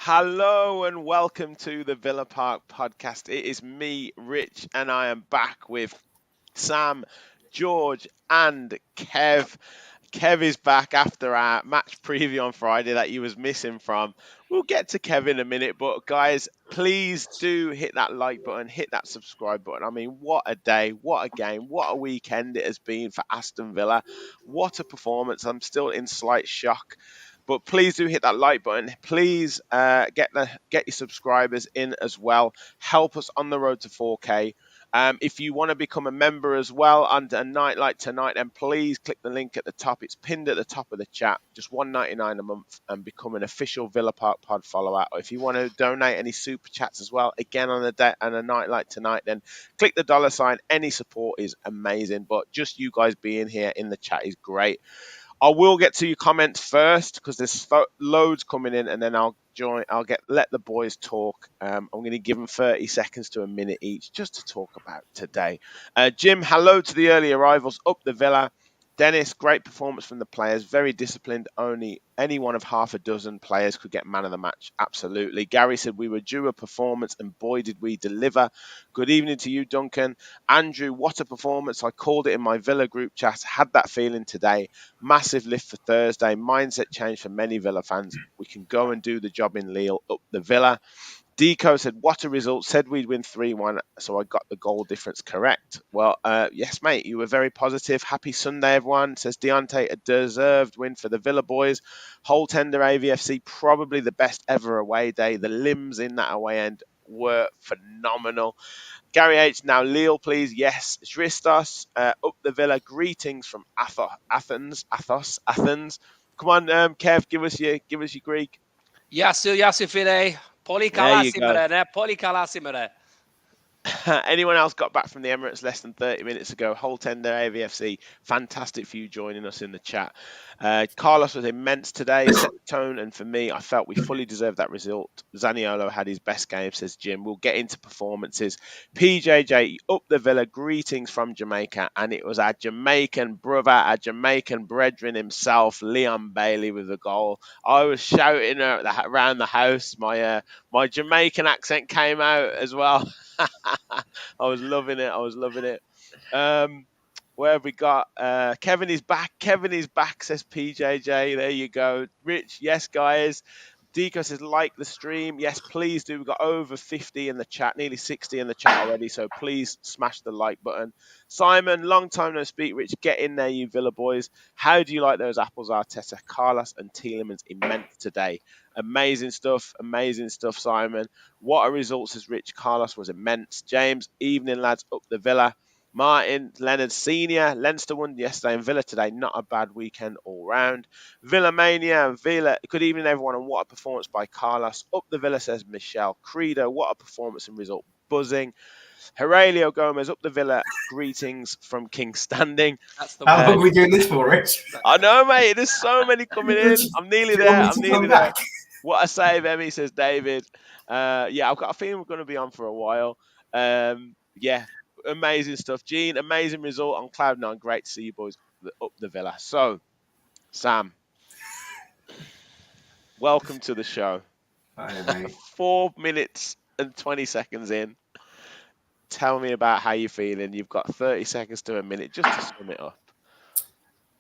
Hello and welcome to the Villa Park podcast. It is me, Rich, and I am back with Sam, George, and Kev. Kev is back after our match preview on Friday that he was missing from. We'll get to Kev in a minute, but guys, please do hit that like button, hit that subscribe button. I mean, what a day, what a game, what a weekend it has been for Aston Villa. What a performance. I'm still in slight shock. But please do hit that like button. Please get your subscribers in as well. Help us on the road to 4K. If you want to become a member as well on a night like tonight, then please click the link at the top. It's pinned at the top of the chat. Just $1.99 a month and become an official Villa Park Pod follower. Or if you want to donate any super chats as well, again on a night like tonight, then click the $sign. Any support is amazing. But just you guys being here in the chat is great. I will get to your comments first because there's loads coming in, and then I'll let the boys talk. I'm going to give them 30 seconds to a minute each just to talk about today. Jim, hello to the early arrivals up the Villa. Dennis, great performance from the players. Very disciplined. Only any one of half a dozen players could get man of the match. Absolutely. Gary said we were due a performance, and boy, did we deliver. Good evening to you, Duncan. Andrew, what a performance. I called it in my Villa group chat. Had that feeling today. Massive lift for Thursday. Mindset change for many Villa fans. We can go and do the job in Lille up the Villa. Deco said, what a result. Said we'd win 3-1, so I got the goal difference correct. Well, yes, mate, you were very positive. Happy Sunday, everyone. Says Deontay, a deserved win for the Villa boys. Whole tender AVFC, probably the best ever away day. The limbs in that away end were phenomenal. Gary H, now Lille, please. Yes, Christos, up the Villa. Greetings from Athens. Come on, Kev, give us your Greek. Yassi Fide, There you go. Polykalasimere. Anyone else got back from the Emirates less than 30 minutes ago? Whole tender AVFC. Fantastic for you joining us in the chat. Carlos was immense today, set the tone, and for me, I felt we fully deserved that result. Zaniolo had his best game, says Jim. We'll get into performances. PJJ, up the Villa, greetings from Jamaica, and it was our Jamaican brother, our Jamaican brethren himself, Leon Bailey, with the goal. I was shouting around the house. My Jamaican accent came out as well. I was loving it. Where have we got? Kevin is back. Says PJJ. There you go. Rich, yes, guys. Deco says, like the stream. Yes, please do. We've got over 50 in the chat, nearly 60 in the chat already. So please smash the like button. Simon, long time no speak. Rich, get in there, you Villa boys. How do you like those apples, Arteta? Carlos and Tielemans immense today. Amazing stuff, Simon. What a result, says Rich. Carlos was immense. James, evening, lads, up the Villa. Martin, Leonard Senior, Leinster won yesterday and Villa today. Not a bad weekend all round. Villa Mania, Villa. Good evening, everyone, and what a performance by Carlos. Up the Villa, says Michelle. Credo, what a performance and result. Buzzing. Aurelio Gomez, up the Villa. Greetings from King Standing. How long are we doing this for, Rich? I know, mate. There's so many coming in. I'm nearly there. What a save, Emmy, says David. Yeah, I've got a feeling we're going to be on for a while. Yeah. Amazing stuff. Gene, amazing result on Cloud9. Great to see you boys up the Villa. So, Sam, welcome to the show. Hi, 4 minutes and 20 seconds in. Tell me about how you're feeling. You've got 30 seconds to a minute just to sum it up.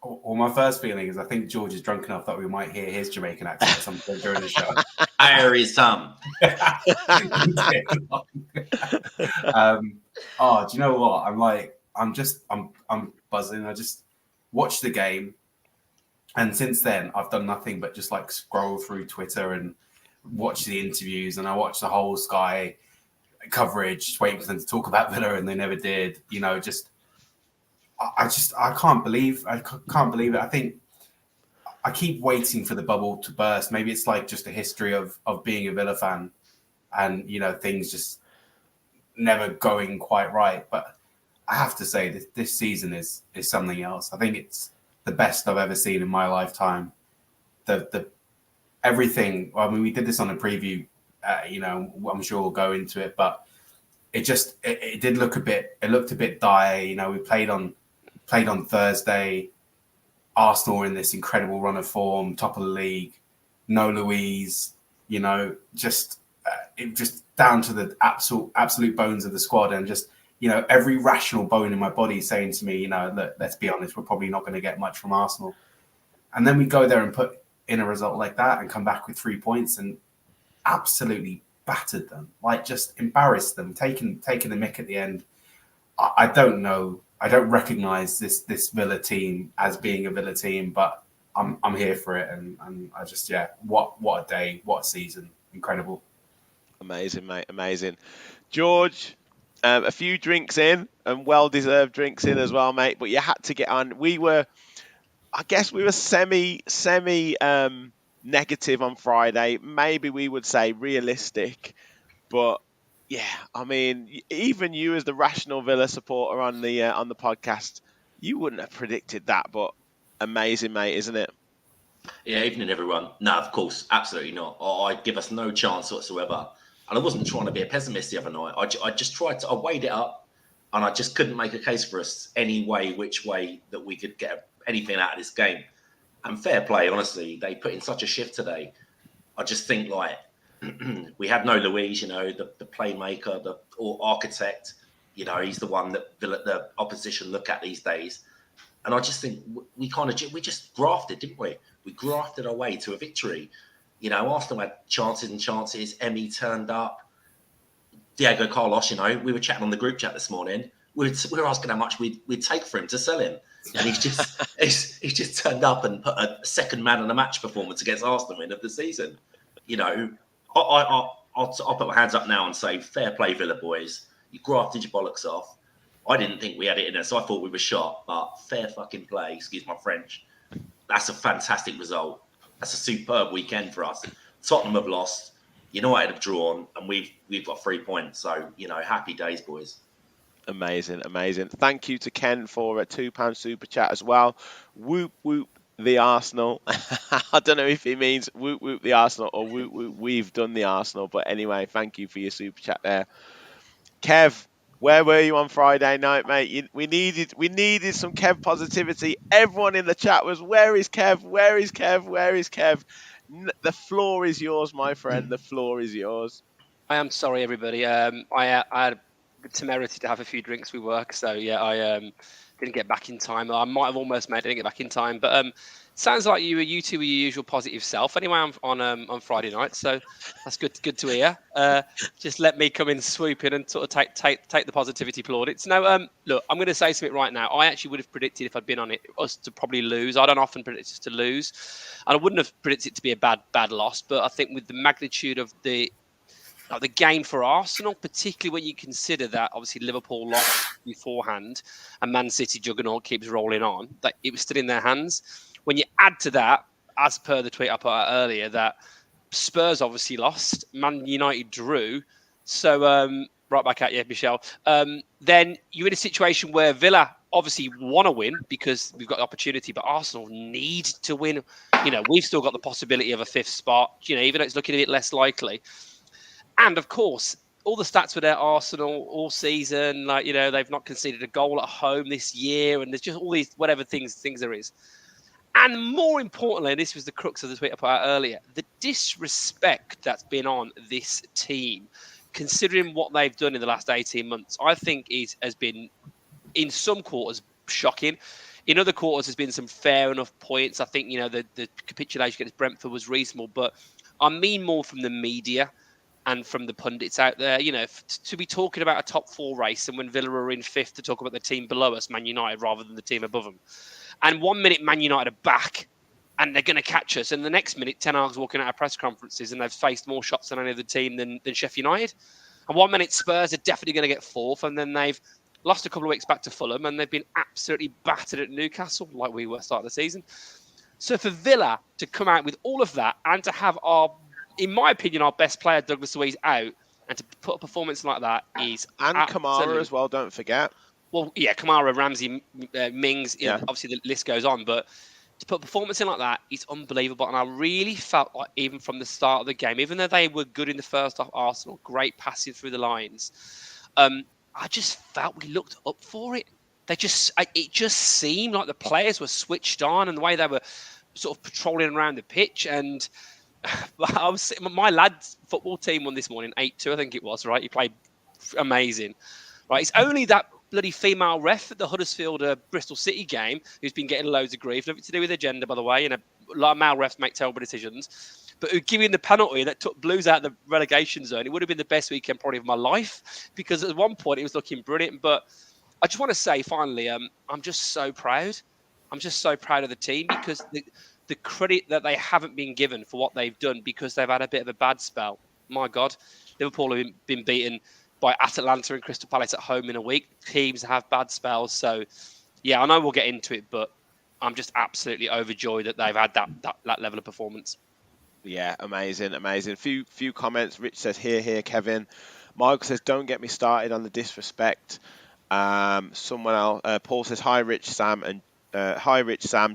Well, my first feeling is I think George is drunk enough that we might hear his Jamaican accent at some point during the show. Irish Sam. Do you know what? I'm buzzing. I just watched the game, and since then I've done nothing but just like scroll through Twitter and watch the interviews, and I watched the whole Sky coverage, just waiting for them to talk about Villa, and they never did. You know, I can't believe it. I think I keep waiting for the bubble to burst. Maybe it's like just a history of being a Villa fan, and you know things just never going quite right. But I have to say this season is something else. I think it's the best I've ever seen in my lifetime. The everything. I mean, we did this on a preview. You know, I'm sure we'll go into it, but it did look a bit. It looked a bit dire. You know, we played on Thursday. Arsenal in this incredible run of form, top of the league. No Louise, just down to the absolute bones of the squad, and just every rational bone in my body saying to me, look, let's be honest, we're probably not going to get much from Arsenal. And then we go there and put in a result like that and come back with 3 points and absolutely battered them, just embarrassed them, taking the mick at the end. I don't know. I don't recognise this Villa team as being a Villa team, but I'm here for it, and I just what a day, what a season, incredible, amazing, mate, amazing. George, a few drinks in, and well-deserved drinks in as well, mate. But you had to get on. I guess we were semi negative on Friday. Maybe we would say realistic, but yeah, I mean, even you as the rational Villa supporter on the podcast, you wouldn't have predicted that. But amazing, mate, isn't it? Yeah, evening everyone. No, of course, absolutely not. I'd give us no chance whatsoever. And I wasn't trying to be a pessimist the other night. I just tried to. I weighed it up, and I just couldn't make a case for us which way that we could get anything out of this game. And fair play, honestly, they put in such a shift today. I just think we had no Luiz, the playmaker, or architect. He's the one that the opposition look at these days. And I just think we just grafted, didn't we? We grafted our way to a victory. Arsenal had chances and chances. Emi turned up. Diego Carlos, we were chatting on the group chat this morning. We were asking how much we'd take for him to sell him. And he's just turned up and put a second man in a match performance against Arsenal end of the season. I'll put my hands up now and say, fair play, Villa boys. You grafted your bollocks off. I didn't think we had it in us, so I thought we were shot. But fair fucking play, excuse my French. That's a fantastic result. That's a superb weekend for us. Tottenham have lost. United have drawn, and we've got 3 points. So, happy days, boys. Amazing, amazing. Thank you to Ken for a £2 super chat as well. Whoop, whoop, the Arsenal. I don't know if he means whoop, whoop, the Arsenal, or whoop, whoop, we've done the Arsenal. But anyway, thank you for your super chat there. Kev, where were you on Friday night, mate? We needed some Kev positivity. Everyone in the chat was, where is Kev? Where is Kev? Where is Kev? The floor is yours, my friend. The floor is yours. I am sorry, everybody. I had the temerity to have a few drinks with work, so yeah, I didn't get back in time. I might have almost made it, didn't get back in time, but sounds like you two were your usual positive self anyway on Friday night, so that's good to hear. Just let me come in, swoop in, and sort of take the positivity plaudits. No, look, I'm going to say something right now. I actually would have predicted, if I'd been on it, us to probably lose. I don't often predict us to lose, and I wouldn't have predicted it to be a bad loss. But I think with the magnitude of the game for Arsenal, particularly when you consider that obviously Liverpool lost beforehand and Man City juggernaut keeps rolling on, that it was still in their hands. When you add to that, as per the tweet I put out earlier, that Spurs obviously lost, Man United drew. So, right back at you, Michelle. Then you're in a situation where Villa obviously want to win because we've got the opportunity, but Arsenal need to win. We've still got the possibility of a fifth spot, even though it's looking a bit less likely. And of course, all the stats were there, Arsenal all season, they've not conceded a goal at home this year, and there's just all these whatever things there is. And more importantly, and this was the crux of the tweet I put out earlier, the disrespect that's been on this team, considering what they've done in the last 18 months, I think has been, in some quarters, shocking. In other quarters, there's been some fair enough points. I think, the capitulation against Brentford was reasonable, but I mean more from the media and from the pundits out there, to be talking about a top four race, and when Villa are in fifth, to talk about the team below us, Man United, rather than the team above them. And 1 minute Man United are back and they're going to catch us. And the next minute, Ten Hag's walking out of press conferences and they've faced more shots than any other team than Sheffield United. And 1 minute Spurs are definitely going to get fourth. And then they've lost a couple of weeks back to Fulham and they've been absolutely battered at Newcastle, like we were starting the season. So for Villa to come out with all of that and to have in my opinion, our best player, Douglas Luiz, out, and to put a performance like that is Kamara as well, don't forget. Well, yeah, Kamara, Ramsey, Mings, obviously the list goes on, but to put a performance in like that is unbelievable. And I really felt like even from the start of the game, even though they were good in the first half, Arsenal, great passing through the lines, I just felt we looked up for it. It just seemed like the players were switched on and the way they were sort of patrolling around the pitch. And My lad's football team won this morning 8-2, I think it was. Right, he played amazing. Right, it's only that bloody female ref at the Huddersfield Bristol City game who's been getting loads of grief. Nothing to do with the gender, by the way. And a lot of male refs make terrible decisions. But who giving the penalty that took Blues out of the relegation zone, it would have been the best weekend probably of my life, because at one point it was looking brilliant. But I just want to say finally, I'm just so proud. I'm just so proud of the team, because the credit that they haven't been given for what they've done, because they've had a bit of a bad spell. My God, Liverpool have been beaten by Atalanta and Crystal Palace at home in a week. Teams have bad spells. So, yeah, I know we'll get into it, but I'm just absolutely overjoyed that they've had that level of performance. Yeah, amazing. Few comments. Rich says, here, Kevin. Michael says, don't get me started on the disrespect. Someone else, Paul says, hi, Rich, Sam,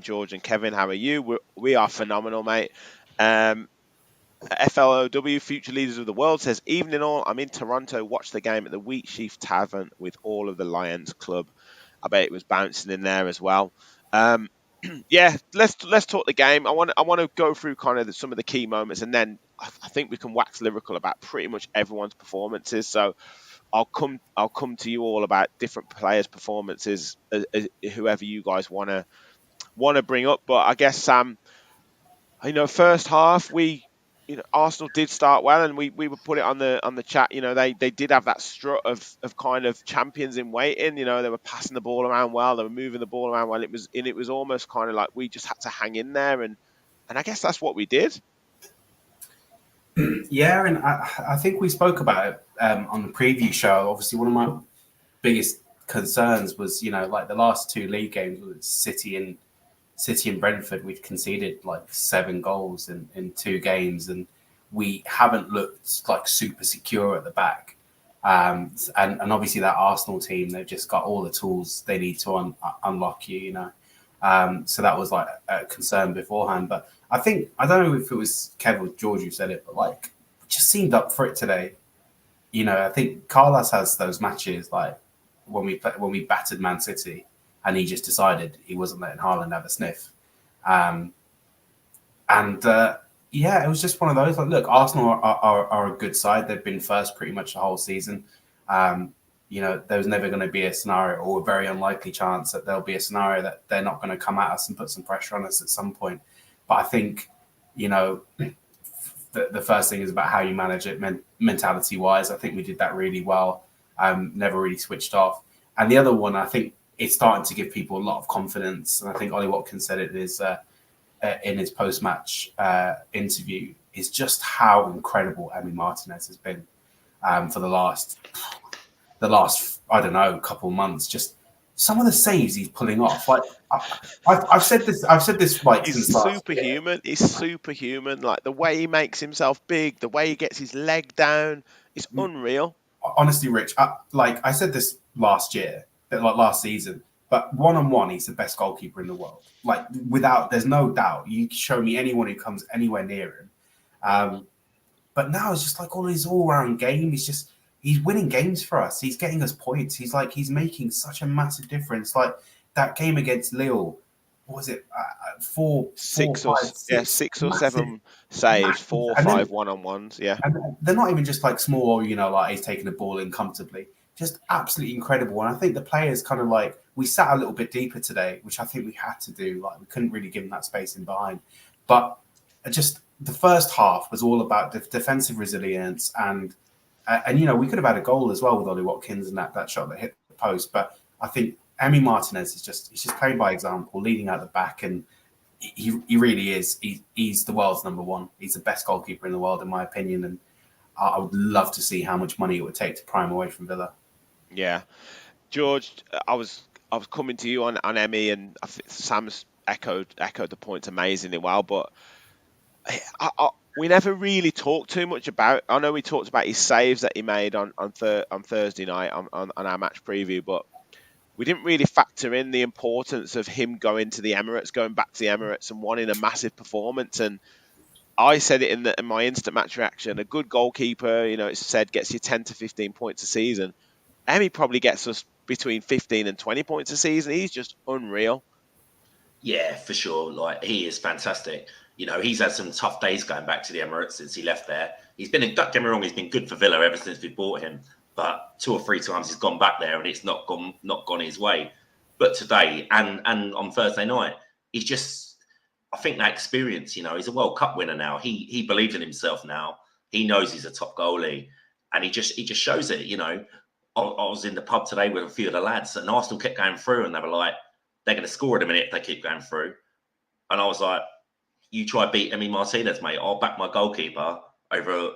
George, and Kevin. How are you? We are phenomenal, mate. FLOW, Future Leaders of the World, says, evening all. I'm in Toronto. Watched the game at the Wheatsheaf Tavern with all of the Lions Club. I bet it was bouncing in there as well. Yeah, let's talk the game. I want to go through kind of some of the key moments, and then I think we can wax lyrical about pretty much everyone's performances. So I'll come to you all about different players' performances, whoever you guys want to bring up. But I guess Sam, first half Arsenal did start well, and we would put it on the chat. They did have that strut of kind of champions in waiting. They were passing the ball around well, they were moving the ball around well. It was almost kind of like we just had to hang in there, and I guess that's what we did. Yeah, and I think we spoke about it on the preview show. Obviously, one of my biggest concerns was like the last two league games with City and Brentford, we've conceded like 7 goals in 2 games, and we haven't looked like super secure at the back. And obviously that Arsenal team, they've just got all the tools they need to unlock you, So that was like a concern beforehand. But I don't know if it was Kev or George who said it, but like it just seemed up for it today. I think Carlos has those matches like when we battered Man City, and he just decided he wasn't letting Haaland have a sniff. It was just one of those. Like, look, Arsenal are a good side. They've been first pretty much the whole season. There was never going to be a scenario, or a very unlikely chance that there'll be a scenario that they're not going to come at us and put some pressure on us at some point. But I think, the first thing is about how you manage it mentality-wise. I think we did that really well. Never really switched off. And the other one, I think, it's starting to give people a lot of confidence. And I think Ollie Watkins said it in his post-match interview, is just how incredible Emi Martinez has been for the last, I don't know, couple of months. Just some of the saves he's pulling off. Like I've said this like he's since superhuman. He's superhuman. Like the way he makes himself big, the way he gets his leg down, it's unreal. Honestly, Rich, I said this last year, like last season, but one-on-one, he's the best goalkeeper in the world. Like there's no doubt. You show me anyone who comes anywhere near him. But now it's just like all his all-round game. He's winning games for us. He's getting us points. He's making such a massive difference. Like that game against Lille, what was it? 6 or 7 saves, 4 or 5 one-on-ones. Yeah, and they're not even just like small. Like he's taking the ball in comfortably. Just absolutely incredible. And I think the players kind of like, we sat a little bit deeper today, which I think we had to do. Like we couldn't really give them that space in behind. But just the first half was all about defensive resilience, and we could have had a goal as well with Ollie Watkins and that shot that hit the post. But I think Emi Martinez he's just playing by example, leading out the back, and he really is. He's the world's number one. He's the best goalkeeper in the world, in my opinion. And I would love to see how much money it would take to pry him away from Villa. Yeah, George, I was coming to you on Emi, and I think Sam's echoed the points amazingly well. But we never really talked too much about. I know we talked about his saves that he made on Thursday night on our match preview, but we didn't really factor in the importance of him going back to the Emirates and wanting a massive performance. And I said it in my instant match reaction. A good goalkeeper, it's said, gets you 10 to 15 points a season. Emi probably gets us between 15 and 20 points a season. He's just unreal. Yeah, for sure. Like he is fantastic. You know, he's had some tough days going back to the Emirates since he left there. He's been, don't get me wrong, he's been good for Villa ever since we bought him. But 2 or 3 times he's gone back there and it's not gone his way. But today and on Thursday night, he's just, I think that experience, you know, he's a World Cup winner now. He believes in himself now. He knows he's a top goalie, and he just shows it. You know, I was in the pub today with a few of the lads, and Arsenal kept going through, and they were like, they're going to score in a minute if they keep going through. And I was like, you try beat Emi Martinez, mate. I'll back my goalkeeper over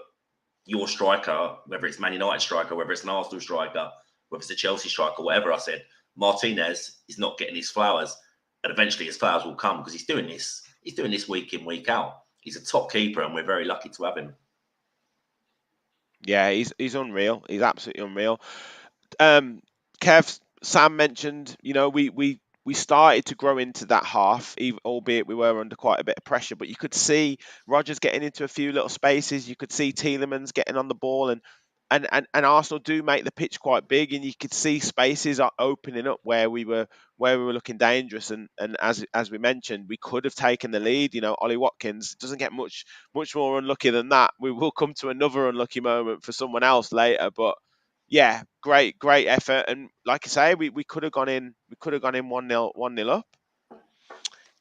your striker, whether it's Man United striker, whether it's an Arsenal striker, whether it's a Chelsea striker, whatever. I said, Martinez is not getting his flowers, and eventually his flowers will come because he's doing this. He's doing this week in, week out. He's a top keeper, and we're very lucky to have him. Yeah, he's unreal. He's absolutely unreal. Kev, Sam mentioned, you know, we started to grow into that half, albeit we were under quite a bit of pressure. But you could see Rodgers getting into a few little spaces. You could see Tielemans getting on the ball, and Arsenal do make the pitch quite big, and you could see spaces are opening up where we were looking dangerous. And as we mentioned, we could have taken the lead. You know, Ollie Watkins doesn't get much more unlucky than that. We will come to another unlucky moment for someone else later, but yeah, great effort. And like I say, we could have gone in 1-0 up.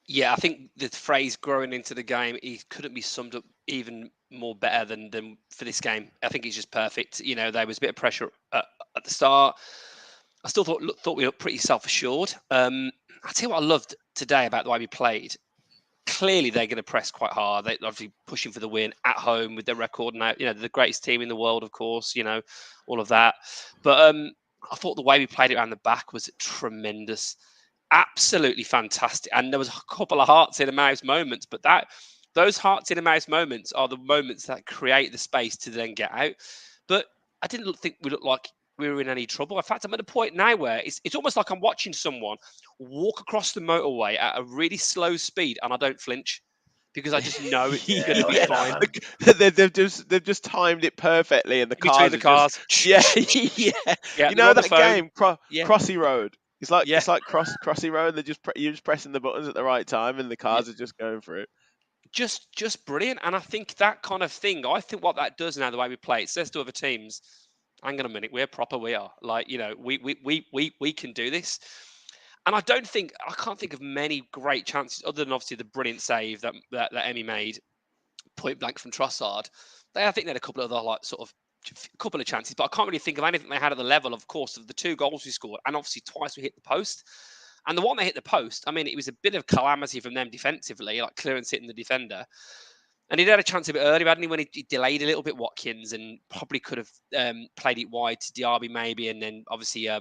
Yeah, I think the phrase "growing into the game" couldn't be summed up even more better than for this game. I think it's just perfect. You know, there was a bit of pressure at the start. I still thought we looked pretty self-assured. I tell you what I loved today about the way we played. Clearly, they're going to press quite hard. They're obviously pushing for the win at home with their record now. You know, the greatest team in the world, of course. You know, all of that. But I thought the way we played it around the back was tremendous. Absolutely fantastic. And there was a couple of hearts in the mouse moments, but those hearts in the mouse moments are the moments that create the space to then get out. But I didn't think we looked like we were in any trouble. In fact, I'm at a point now where it's almost like I'm watching someone walk across the motorway at a really slow speed and I don't flinch because I just know it's going to be fine. They've just timed it perfectly, and the Between cars the cars. yeah. Yeah, You know that game, Yeah. Crossy Road. It's like Yeah. Crossy Road. You're just pressing the buttons at the right time, and the cars are just going through. Just brilliant. And I think that kind of thing, I think what that does now, the way we play, it says to other teams, hang on a minute, we're proper, we are. Like, you know, we can do this. And I can't think of many great chances other than obviously the brilliant save that Emi made point blank from Trossard. I think they had a couple of other couple of chances, but I can't really think of anything they had at the level, of course, of the 2 goals we scored, and obviously twice we hit the post. And the one they hit the post, I mean, it was a bit of calamity from them defensively, like clearance hitting the defender. And he'd had a chance a bit earlier, hadn't he, when he delayed a little bit, Watkins, and probably could have played it wide to Diaby maybe, and then obviously I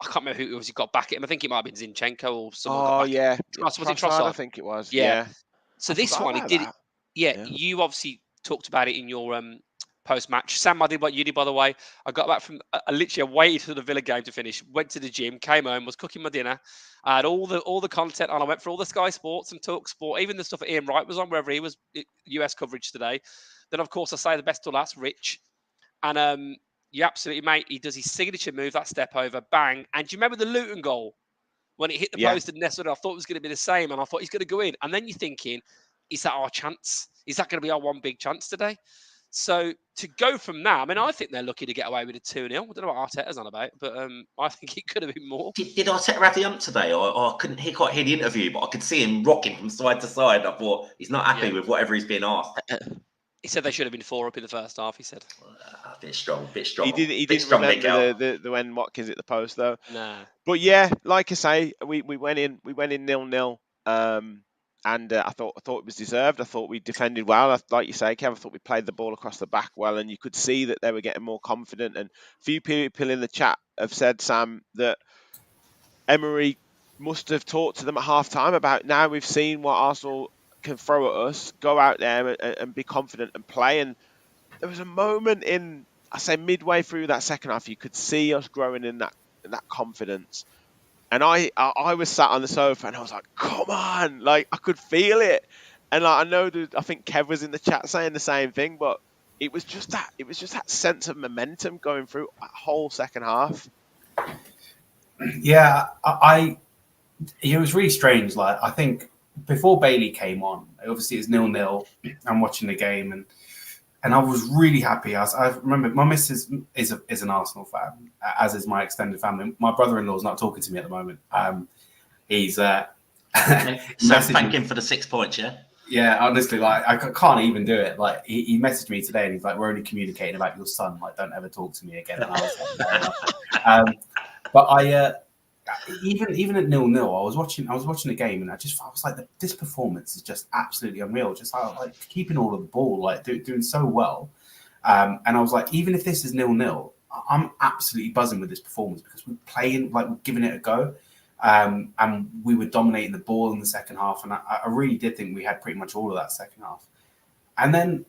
can't remember who it was he got back at him. I think it might have been Zinchenko or someone got back yeah. at him. Was it Trossard, Trossard? I think it was. Yeah. So I this forgot one, he about did that. it. Yeah, you obviously talked about it in your post-match. Sam, I did what you did, by the way. I got back from, I literally waited for the Villa game to finish, went to the gym, came home, was cooking my dinner. I had all the content on. I went for all the Sky Sports and Talk Sport, even the stuff that Ian Wright was on, wherever he was, US coverage today. Then, of course, I say the best till last, Rich. And you absolutely, mate, he does his signature move, that step over, bang. And do you remember the Luton goal? When it hit the post and nestled, I thought it was going to be the same, and I thought he's going to go in. And then you're thinking, is that our chance? Is that going to be our one big chance today? So to go from that, I mean, I think they're lucky to get away with a 2-0. I don't know what Arteta's on about, but I think it could have been more. Did Arteta have the ump today? I couldn't quite hear the interview, but I could see him rocking from side to side. I thought he's not happy with whatever he's being asked. He said they should have been 4 up in the first half, he said. A bit strong. He didn't remember the when Watkins hit the post, though. Nah. But yeah, like I say, we went in 0-0. And I thought it was deserved. I thought we defended well. Like you say, Kev, I thought we played the ball across the back well, and you could see that they were getting more confident. And a few people in the chat have said, Sam, that Emery must have talked to them at half-time about, now we've seen what Arsenal can throw at us, go out there and be confident and play. And there was a moment in, I say, midway through that second half, you could see us growing in that confidence. And I was sat on the sofa and I was like, come on, like I could feel it. And like, I think Kev was in the chat saying the same thing, but it was just that sense of momentum going through that whole second half. Yeah, it was really strange. Like, I think before Bailey came on, obviously it's 0-0. I'm watching the game and I was really happy. I remember my missus is an Arsenal fan, as is my extended family. My brother-in-law is not talking to me at the moment. He's So thank him for the 6 points, yeah? Yeah, honestly, like I can't even do it. Like he messaged me today and he's like, "We're only communicating about your son. Like, don't ever talk to me again." And I was like, "Fair enough." But I even at 0-0, I was watching the game and I was like, this performance is just absolutely unreal. Just like keeping all of the ball, like doing so well. And I was like, even if this is 0-0, I'm absolutely buzzing with this performance because we're playing, like we're giving it a go. And we were dominating the ball in the second half. And I really did think we had pretty much all of that second half. And then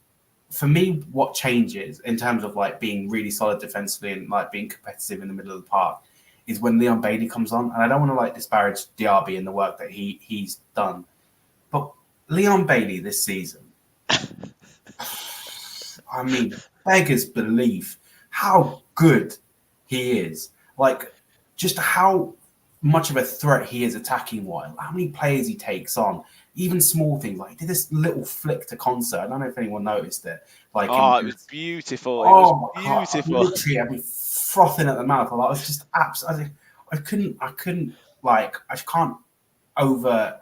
for me, what changes in terms of like being really solid defensively and like being competitive in the middle of the park is when Leon Bailey comes on. And I don't want to like disparage Diaby and the work that he's done. But Leon Bailey this season, I mean, beggars belief how good he is. Like, just how much of a threat he is attacking wise, how many players he takes on, even small things. Like, he did this little flick to concert. I don't know if anyone noticed it. Like, it was beautiful. It was beautiful. God, literally, I'd be frothing at the mouth. I was just absolutely. I couldn't like. I can't over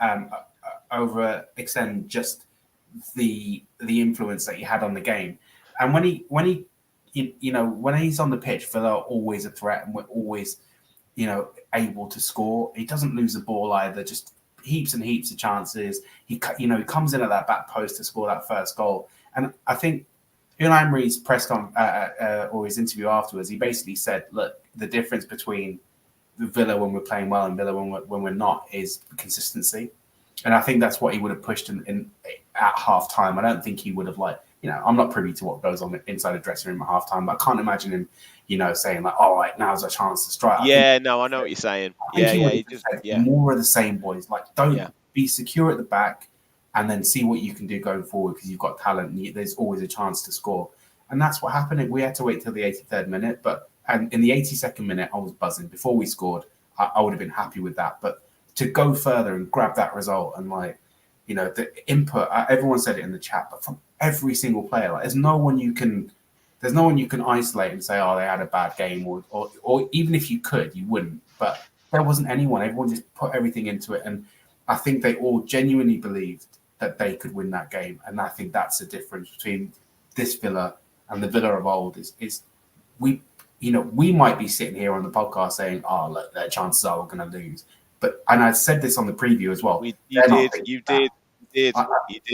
extend just the influence that he had on the game. And when he's on the pitch, Villa are always a threat, and we're always, able to score. He doesn't lose the ball either. Just heaps and heaps of chances. He comes in at that back post to score that first goal. And I think Unai Emery's press or his interview afterwards, he basically said, "Look, the difference between Villa when we're playing well and Villa when we're not is consistency." And I think that's what he would have pushed in at half time. I don't think he would have I'm not privy to what goes on inside the dressing room at half time, but I can't imagine him, saying like, "All right, now's a chance to strike." I know what you're saying. More of the same, boys. Like, don't be secure at the back, and then see what you can do going forward because you've got talent. And there's always a chance to score, and that's what happened. We had to wait till the 83rd minute, and in the 82nd minute, I was buzzing. Before we scored, I would have been happy with that, but to go further and grab that result and the input, everyone said it in the chat, but from every single player, there's no one you can isolate and say, "Oh, they had a bad game," or even if you could, you wouldn't. But there wasn't anyone. Everyone just put everything into it, and I think they all genuinely believed that they could win that game. And I think that's the difference between this Villa and the Villa of old. Is we might be sitting here on the podcast saying, "Oh, look, their chances are we're going to lose." And I said this on the preview as well. You did.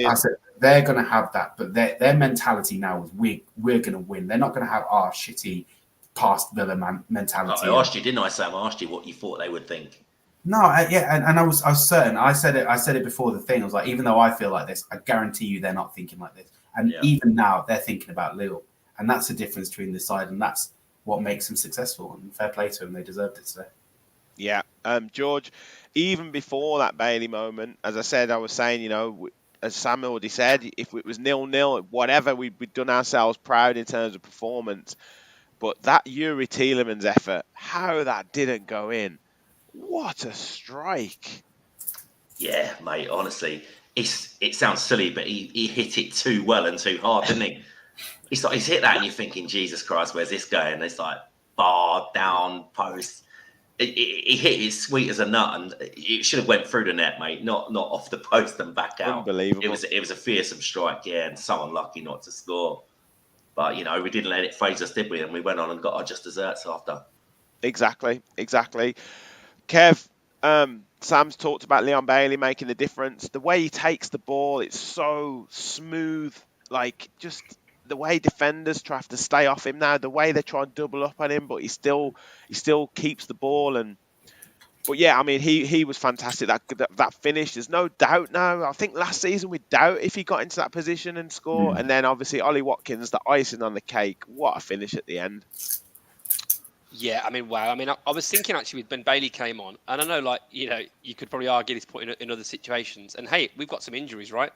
I said they're going to have that, but their mentality now is we're going to win. They're not going to have our shitty past Villa mentality. I asked you, didn't I, Sam? I asked you what you thought they would think. No, and I was certain. I said it before the thing. I was like, even though I feel like this, I guarantee you they're not thinking like this. And even now, they're thinking about Lille, and that's the difference between this side, and that's what makes them successful. And fair play to them, they deserved it today. Yeah, George, even before that Bailey moment, as I said, I was saying, as Sam already said, if it was 0-0, whatever, we'd done ourselves proud in terms of performance. But that Yuri Tielemans effort, how that didn't go in, what a strike. Yeah, mate, honestly, it sounds silly, but he hit it too well and too hard, didn't he? He's hit that and you're thinking, Jesus Christ, where's this going? It's like bar, down, post. He hit it sweet as a nut, and it should have went through the net, mate, not off the post and back out. Unbelievable. It was a fearsome strike, and so unlucky not to score. But we didn't let it phase us, did we? And we went on and got our just desserts after. Exactly. Kev, Sam's talked about Leon Bailey making the difference. The way he takes the ball, it's so smooth. Like, just the way defenders try to stay off him now, the way they try and double up on him, but he still keeps the ball. But yeah, I mean, he was fantastic. That finish, there's no doubt now. I think last season we doubt if he got into that position and score. And then obviously Ollie Watkins, the icing on the cake. What a finish at the end. Yeah, I mean, wow. I mean, I was thinking actually when Bailey came on, and I know, you could probably argue this point in other situations. And hey, we've got some injuries, right?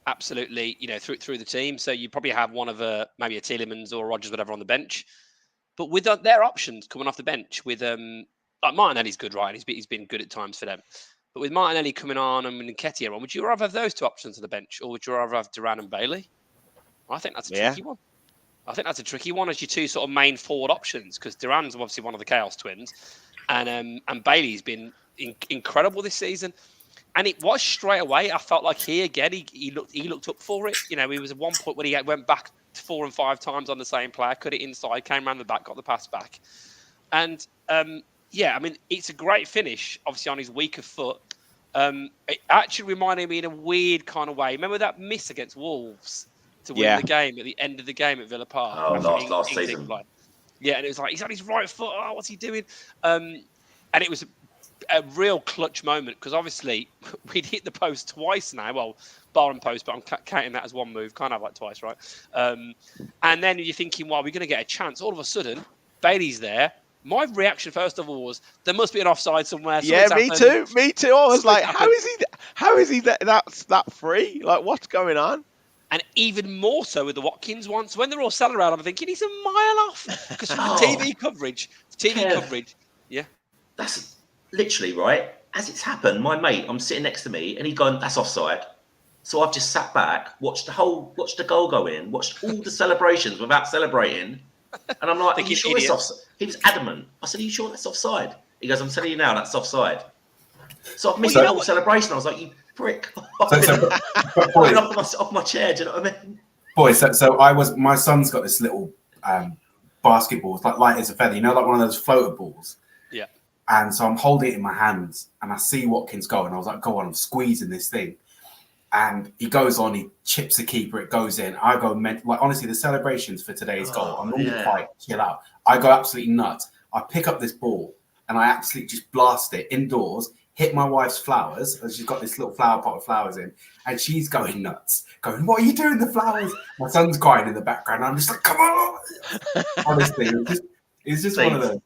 Absolutely, through the team. So you probably have one of maybe a Tielemans or Rodgers, whatever, on the bench. But with their options coming off the bench, with Martinelli's good, right? He's been good at times for them. But with Martinelli coming on and Nketiah on, would you rather have those two options on the bench, or would you rather have Duran and Bailey? I think that's a tricky one. I think that's a tricky one as your two sort of main forward options, because Duran's obviously one of the Chaos twins, and Bailey's been incredible this season. And it was straight away. I felt like he looked up for it. You know, he was at one point when he went back 4 and 5 times on the same player, cut it inside, came around the back, got the pass back. And yeah, I mean, it's a great finish, obviously on his weaker foot. It actually reminded me in a weird kind of way. Remember that miss against Wolves to win the game at the end of the game at Villa Park? Oh, last season. Yeah, and it was like, he's on his right foot. Oh, what's he doing? And it was a real clutch moment, because obviously we'd hit the post twice now. Well, bar and post, but I'm counting that as one move. Can't have like twice, right? And then you're thinking, well, we're going to get a chance. All of a sudden, Bailey's there. My reaction, first of all, was there must be an offside somewhere. Yeah, me too. I was like, how is he that free? Like, what's going on? And even more so with the Watkins one. So when they're all selling around, I'm thinking he's a mile off, because from the TV coverage, yeah, that's literally right. As it's happened, my mate, I'm sitting next to me, and he gone, "That's offside." So I've just sat back, watched the goal go in, watched all the celebrations without celebrating, and I'm like, "Are you sure it's offside?" He was adamant. I said, "Are you sure that's offside?" He goes, "I'm telling you now, that's offside." So I've missed the whole celebration. I was like, "You prick!" Off my chair. Do you know what I mean? Boys, my son's got this little basketball, it's like light as a feather, you know, like one of those floater balls. Yeah. And so I'm holding it in my hands, and I see Watkins go, and I was like, "Go on, I'm squeezing this thing." And he goes on, he chips the keeper, it goes in. I go, like, honestly, the celebrations for today's goal, I'm normally quite chill out. I go absolutely nuts. I pick up this ball, and I absolutely just blast it indoors, hit my wife's flowers, and she's got this little flower pot of flowers in, and she's going nuts, going, "What are you doing, the flowers?" My son's crying in the background. I'm just like, "Come on." Honestly, it's just one of those.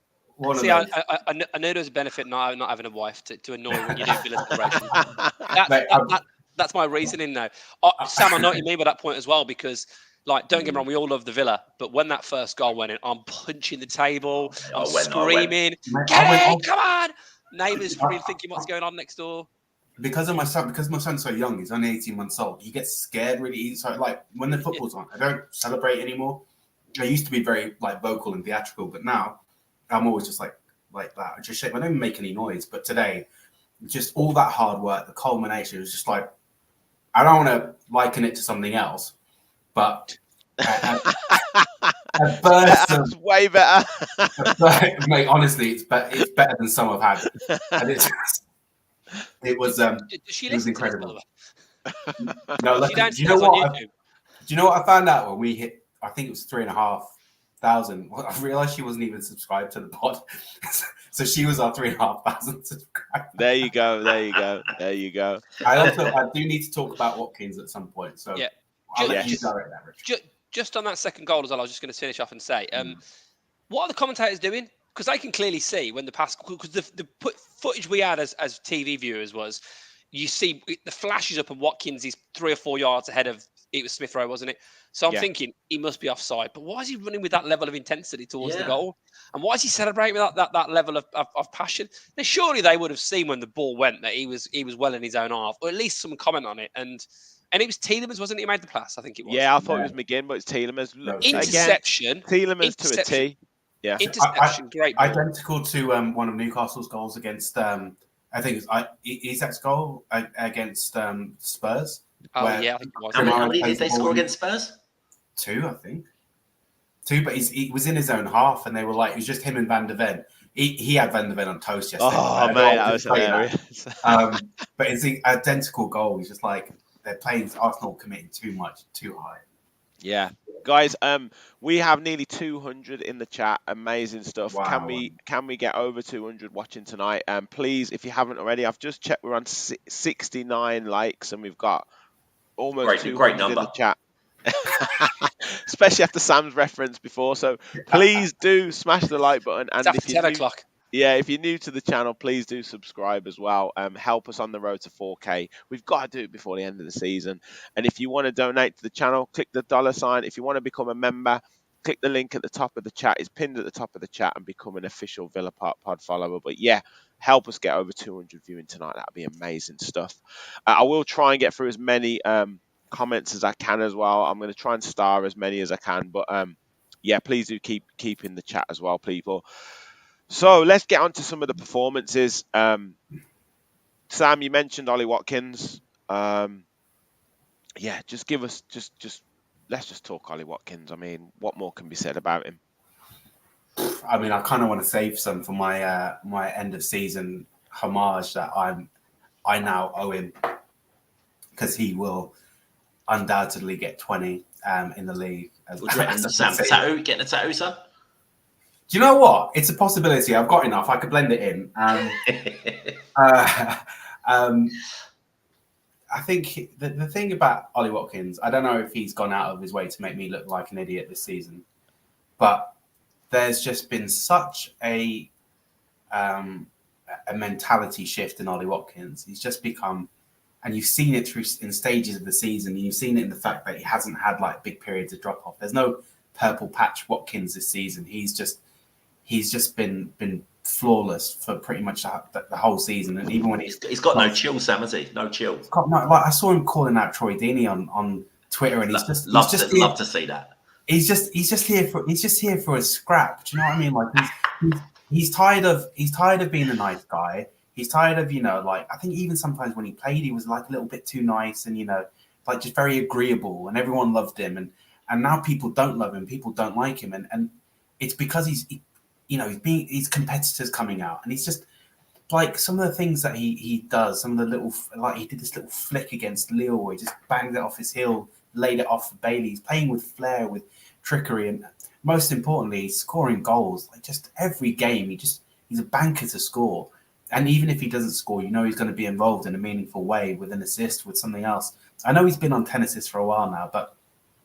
I know there's a benefit not having a wife to annoy when you do Villa celebrations. That's my reasoning now. Sam, I know what you mean by that point as well, because, like, don't get me wrong, we all love the Villa, but when that first goal went in, I'm punching the table, I'm screaming, come on! Neighbours probably thinking what's going on next door. Because my son's so young, he's only 18 months old, he gets scared really easy. So, like, when the football's on, I don't celebrate anymore. I used to be very, like, vocal and theatrical, but now I'm always just like that. I just shake. I don't even make any noise. But today, just all that hard work, the culmination was just like, I don't want to liken it to something else, but a burst of, way better. Mate, honestly, it's better than some I've had. And it was incredible. No, do you know what? Do you know what I found out when we hit? I think it was 3,500. I realized she wasn't even subscribed to the pod, so she was our 3,500 subscribers. There you go. I do need to talk about Watkins at some point. So yeah, I'll let you direct that, Rich. Just on that second goal as well, I was just going to finish off and say, what are the commentators doing? Because they can clearly see when the pass, because the footage we had as TV viewers was, you see the flashes up and Watkins is 3 or 4 yards ahead of, it was Smith Rowe, wasn't it? So I'm thinking he must be offside. But why is he running with that level of intensity towards the goal? And why is he celebrating with that level of passion? Now, surely they would have seen when the ball went that he was well in his own half, or at least some comment on it. And it was Tielemans, wasn't it? He made the pass, I think it was. Yeah, I thought it was McGinn, but it's Tielemans. Interception. Tielemans to a T. Yeah. Interception, great ball. Identical to one of Newcastle's goals against, I think Isak's goal against Spurs. Oh, yeah, I think it was. How many did they score against Spurs? 2, I think. 2, but he was in his own half, and they were like, it was just him and Van de Ven. He had Van de Ven on toast yesterday. Oh, mate, that was hilarious. But it's the identical goal. He's just like, they're playing Arsenal committing too much, too high. Yeah. Guys, we have nearly 200 in the chat. Amazing stuff. Wow. Can we get over 200 watching tonight? Please, if you haven't already, I've just checked. We're on 69 likes, and we've got almost 200 in the chat. Especially after Sam's reference before. So please do smash the like button. And it's after 10 o'clock. Yeah, if you're new to the channel, please do subscribe as well. Help us on the road to 4K. We've got to do it before the end of the season. And if you want to donate to the channel, click the $sign. If you want to become a member, click the link at the top of the chat. It's pinned at the top of the chat, and become an official Villa Park Pod follower. But yeah, help us get over 200 viewing tonight. That'd be amazing stuff. I will try and get through as many comments as I can as well. I'm going to try and star as many as I can. But yeah, please do keep in the chat as well, people. So let's get on to some of the performances. Sam, you mentioned Ollie Watkins. Yeah, just give us let's just talk Ollie Watkins. I mean, what more can be said about him? I mean, I kind of want to save some for my my end of season homage that I now owe him, because he will undoubtedly get 20 in the league. Getting a tattoo, son? Do you know what? It's a possibility. I've got enough. I could blend it in. I think the thing about Ollie Watkins, I don't know if he's gone out of his way to make me look like an idiot this season, but there's just been such a mentality shift in Ollie Watkins. He's just become, and you've seen it in stages of the season. You've seen it in the fact that he hasn't had like big periods of drop off. There's no purple patch Watkins this season. He's just been flawless for pretty much the whole season. And even when he's got no chill, Sam, has he? No chill. Like I saw him calling out Troy Deeney on Twitter, and he's love to see that. He's just here for a scrap. Do you know what I mean? Like he's tired of being a nice guy. He's tired of, like, I think even sometimes when he played, he was like a little bit too nice and, like just very agreeable, and everyone loved him. And now people don't love him. People don't like him. And it's because he's competitors coming out, and he's just like some of the things that he does, some of the little, like he did this little flick against Lille where he just banged it off his heel, laid it off for Bailey. He's playing with flair, with trickery, and most importantly, he's scoring goals. Like just every game, he's a banker to score. And even if he doesn't score, he's going to be involved in a meaningful way with an assist, with something else. I know he's been on 10 assists for a while now, but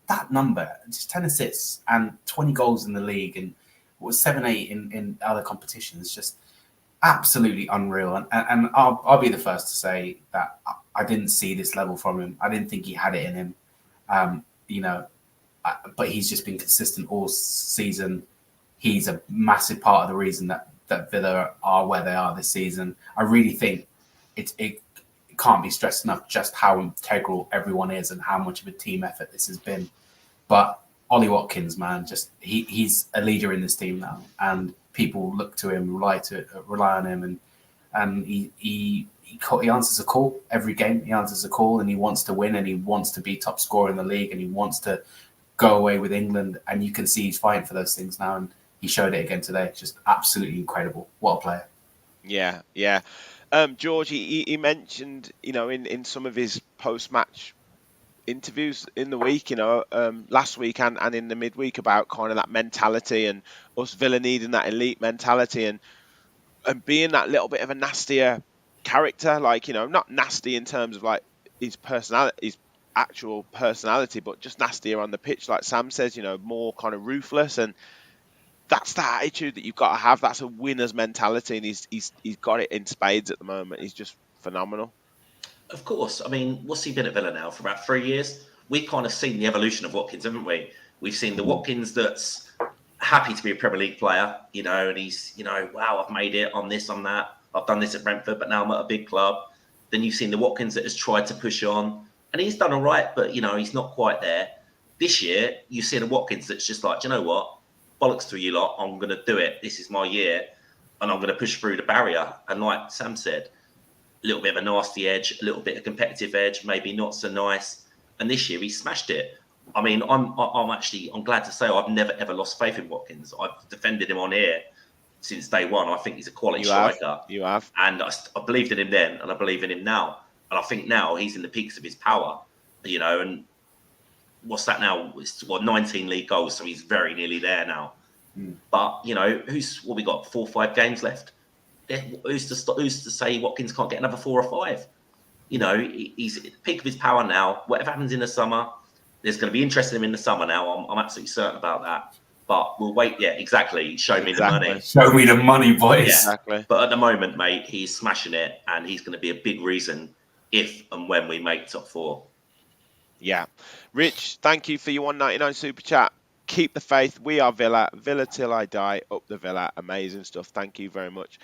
that number, just 10 assists and 20 goals in the league, and what was 7-8 in other competitions, just absolutely unreal. And I'll be the first to say that I didn't see this level from him. I didn't think he had it in him. But he's just been consistent all season. He's a massive part of the reason that Villa are where they are this season. I really think it can't be stressed enough just how integral everyone is and how much of a team effort this has been. But Ollie Watkins, man, just he's a leader in this team now, and people look to him, rely on him, and he answers a call every game. He answers a call, and he wants to win, and he wants to be top scorer in the league, and he wants to go away with England. And you can see he's fighting for those things now, and he showed it again today. Just absolutely incredible. What a player. Yeah. George, he mentioned, in some of his post-match interviews in the week, last week and in the midweek, about kind of that mentality and us Villa needing that elite mentality and being that little bit of a nastier character, like, not nasty in terms of like his personality, his actual personality, but just nastier on the pitch, like Sam says, more kind of ruthless. And that's the attitude that you've got to have. That's a winner's mentality, and he's got it in spades at the moment. He's just phenomenal. Of course. I mean, what's he been at Villa now for about 3 years? We've kind of seen the evolution of Watkins, haven't we? We've seen the Watkins that's happy to be a Premier League player, and he's, wow, I've made it on this, on that. I've done this at Brentford, but now I'm at a big club. Then you've seen the Watkins that has tried to push on, and he's done all right, but, he's not quite there. This year, you see the Watkins that's just like, do you know what? Bollocks to you lot, I'm going to do it. This is my year, and I'm going to push through the barrier. And like Sam said, a little bit of a nasty edge, a little bit of competitive edge, maybe not so nice. And this year he smashed it. I mean, I'm glad to say I've never ever lost faith in Watkins. I've defended him on here since day one. I think he's a quality striker. You have. And I believed in him then, and I believe in him now. And I think now he's in the peaks of his power, and what's that now? It's 19 league goals, so he's very nearly there now. But, we got 4 or 5 games left. Who's to say Watkins can't get another 4 or 5? He's at the peak of his power now. Whatever happens in the summer, there's going to be interest in him in the summer now. I'm absolutely certain about that. But we'll wait. Yeah, exactly. Show me the money. Show me the money, boys. Yeah. Exactly. But at the moment, mate, he's smashing it, and he's going to be a big reason if and when we make top 4. Yeah. Rich, thank you for your $1.99 super chat. keep the faith. We are Villa. Villa till I die. Up the Villa. Amazing stuff. Thank you very much.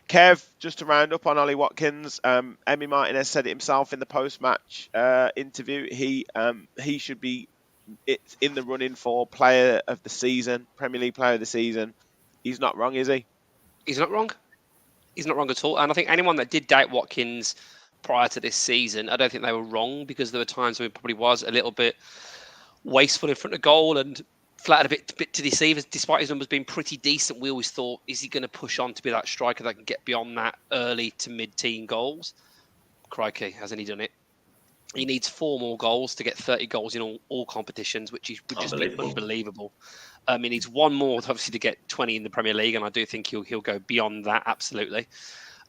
Kev, just to round up on Ollie Watkins, Emi Martinez said it himself in the post-match interview. He should be in the running for Player of the Season, Premier League Player of the Season. He's not wrong, is he? He's not wrong. He's not wrong at all. And I think anyone that did doubt Watkins prior to this season, I don't think they were wrong, because there were times when he probably was a little bit wasteful in front of goal and flattered a bit to deceive us. Despite his numbers being pretty decent, we always thought, is he going to push on to be that striker that can get beyond that early to mid-teen goals? Crikey, hasn't he done it? He needs 4 more goals to get 30 goals in all competitions, which would just be unbelievable. He needs 1 more, obviously, to get 20 in the Premier League, and I do think he'll go beyond that, absolutely.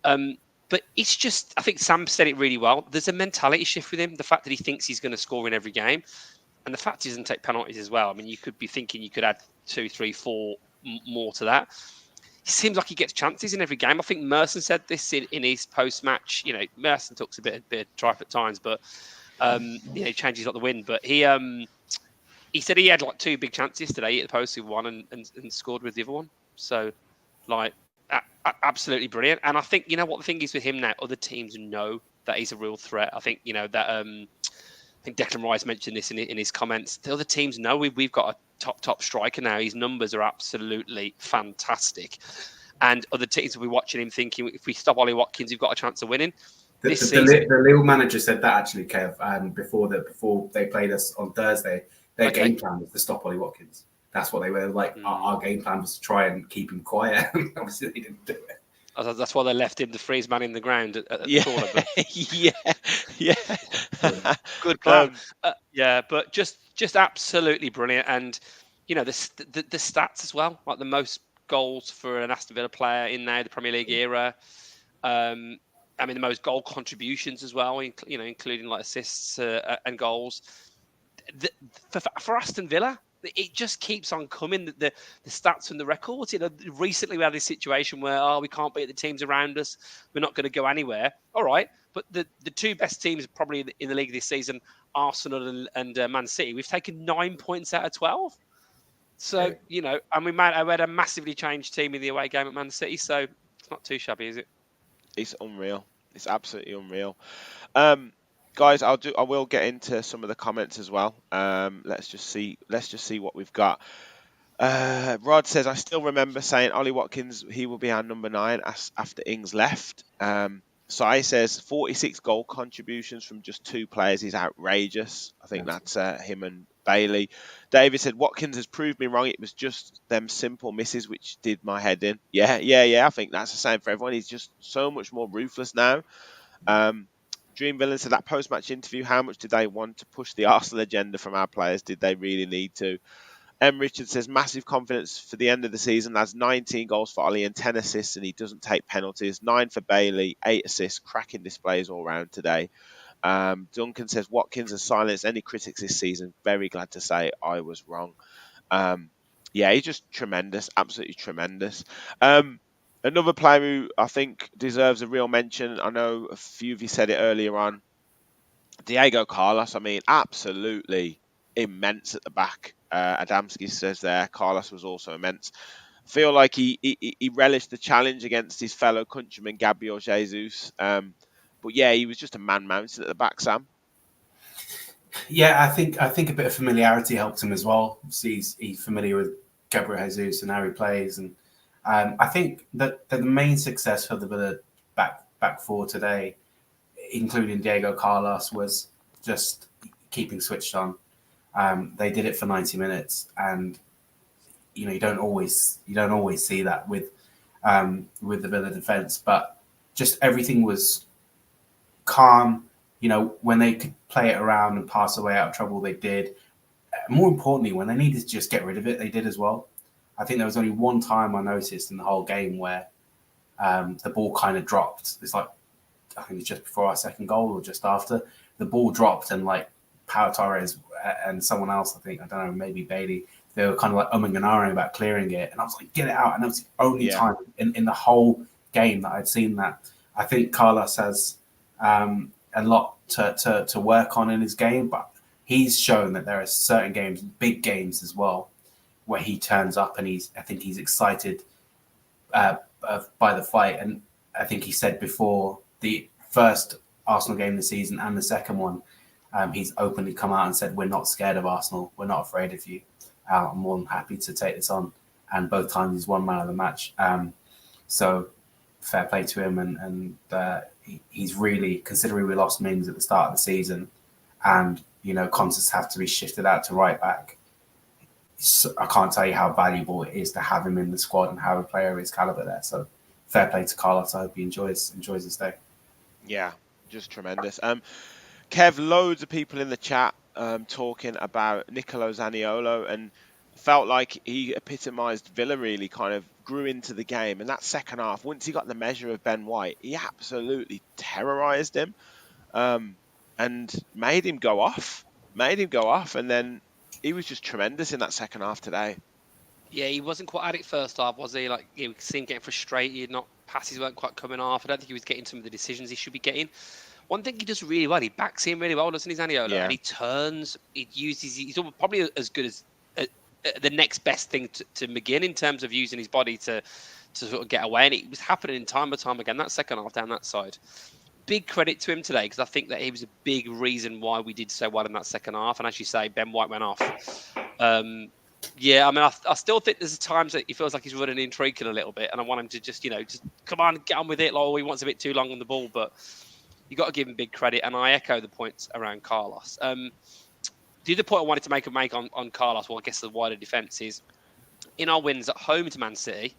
But it's just, I think Sam said it really well. There's a mentality shift with him. The fact that he thinks he's going to score in every game, and the fact he doesn't take penalties as well. I mean, you could be thinking you could add 2, 3, 4 more to that. He seems like he gets chances in every game. I think Merson said this in his post-match. You know, Merson talks a bit of tripe at times, but changes not the win. But he said he had like 2 big chances today. He hit the post with one and scored with the other one. So, like, absolutely brilliant. And I think, you know what the thing is with him now, other teams know that he's a real threat. I think, that I think Declan Rice mentioned this in his comments. The other teams know we've got a top striker now. His numbers are absolutely fantastic. And other teams will be watching him thinking, if we stop Ollie Watkins, we've got a chance of winning. The Lille manager said that actually, Kev, before they played us on Thursday. Their game plan was to stop Ollie Watkins. That's what they were like. Our game plan was to try and keep him quiet. Obviously, they didn't do it. That's why they left him to freeze man in the ground at the corner. But... Good plan. But just absolutely brilliant. And, the stats as well, like the most goals for an Aston Villa player in now the Premier League era. The most goal contributions as well, including like assists and goals. For Aston Villa, it just keeps on coming. The stats and the records. Recently we had this situation where we can't beat the teams around us. We're not going to go anywhere. All right, but the 2 best teams probably in the league this season, Arsenal and Man City. We've taken 9 points out of 12. So and we had a massively changed team in the away game at Man City. So it's not too shabby, is it? It's unreal. It's absolutely unreal. Guys, I will get into some of the comments as well. Let's just see what we've got. Rod says, I still remember saying Ollie Watkins, he will be our number 9 after Ings left. Sai says 46 goal contributions from just 2 players is outrageous. I think that's him and Bailey. David said, Watkins has proved me wrong. It was just them simple misses which did my head in. Yeah. I think that's the same for everyone. He's just so much more ruthless now. Dream Villain said that post-match interview, how much did they want to push the Arsenal agenda from our players? Did they really need to? M. Richard says massive confidence for the end of the season. That's 19 goals for Ollie and 10 assists, and he doesn't take penalties. 9 for Bailey, 8 assists. Cracking displays all round today. Duncan says Watkins has silenced any critics this season. Very glad to say I was wrong. He's just tremendous, absolutely tremendous. Another player who I think deserves a real mention, I know a few of you said it earlier on, Diego Carlos. I mean, absolutely immense at the back. Adamski says there, Carlos was also immense. I feel like he relished the challenge against his fellow countryman, Gabriel Jesus. But yeah, he was just a man mountain at the back, Sam. Yeah, I think a bit of familiarity helped him as well. He's familiar with Gabriel Jesus and how he plays, and I think that the main success for the Villa back 4 today, including Diego Carlos, was just keeping switched on. They did it for 90 minutes, and you don't always see that with the Villa defense, but just everything was calm. When they could play it around and pass away out of trouble, they did. More importantly, when they needed to just get rid of it, they did as well. I think there was only one time I noticed in the whole game where the ball kind of dropped. It's like, I think it's just before our second goal or just after. The ball dropped and like Pau Torres and someone else, I don't know, maybe Bailey, they were kind of like umming and ahhing about clearing it. And I was like, get it out. And that was the only time in the whole game that I'd seen that. I think Carlos has a lot to work on in his game, but he's shown that there are certain games, big games as well, where he turns up and I think he's excited by the fight. And I think he said before the first Arsenal game of the season and the second one, he's openly come out and said, "We're not scared of Arsenal. We're not afraid of you. I'm more than happy to take this on." And both times he's won man of the match. So fair play to him. And he's really, considering we lost Mings at the start of the season and, Constance have to be shifted out to right back. So I can't tell you how valuable it is to have him in the squad and have a player of his caliber there. So fair play to Carlos. I hope he enjoys his day. Yeah, just tremendous. Kev, loads of people in the chat talking about Nicolo Zaniolo, and felt like he epitomised Villa, really kind of grew into the game. And that second half, once he got the measure of Ben White, he absolutely terrorised him and made him go off. And then he was just tremendous in that second half today. Yeah, he wasn't quite at it first half, was he? Like, you see him getting frustrated, passes weren't quite coming off. I don't think he was getting some of the decisions he should be getting. One thing he does really well, he backs in really well, doesn't he, Zaniolo? Yeah. And he turns, he's probably as good as the next best thing to McGinn in terms of using his body to sort of get away. And it was happening time and time again, that second half down that side. Big credit to him today, because I think that he was a big reason why we did so well in that second half. And as you say, Ben White went off. Yeah, I mean, I still think there's times that he feels like he's running in Treacle a little bit, and I want him to just come on, get on with it. Like, he wants a bit too long on the ball, but you got to give him big credit. And I echo the points around Carlos. The other point I wanted to make on Carlos, well, I guess the wider defence is in our wins at home to Man City,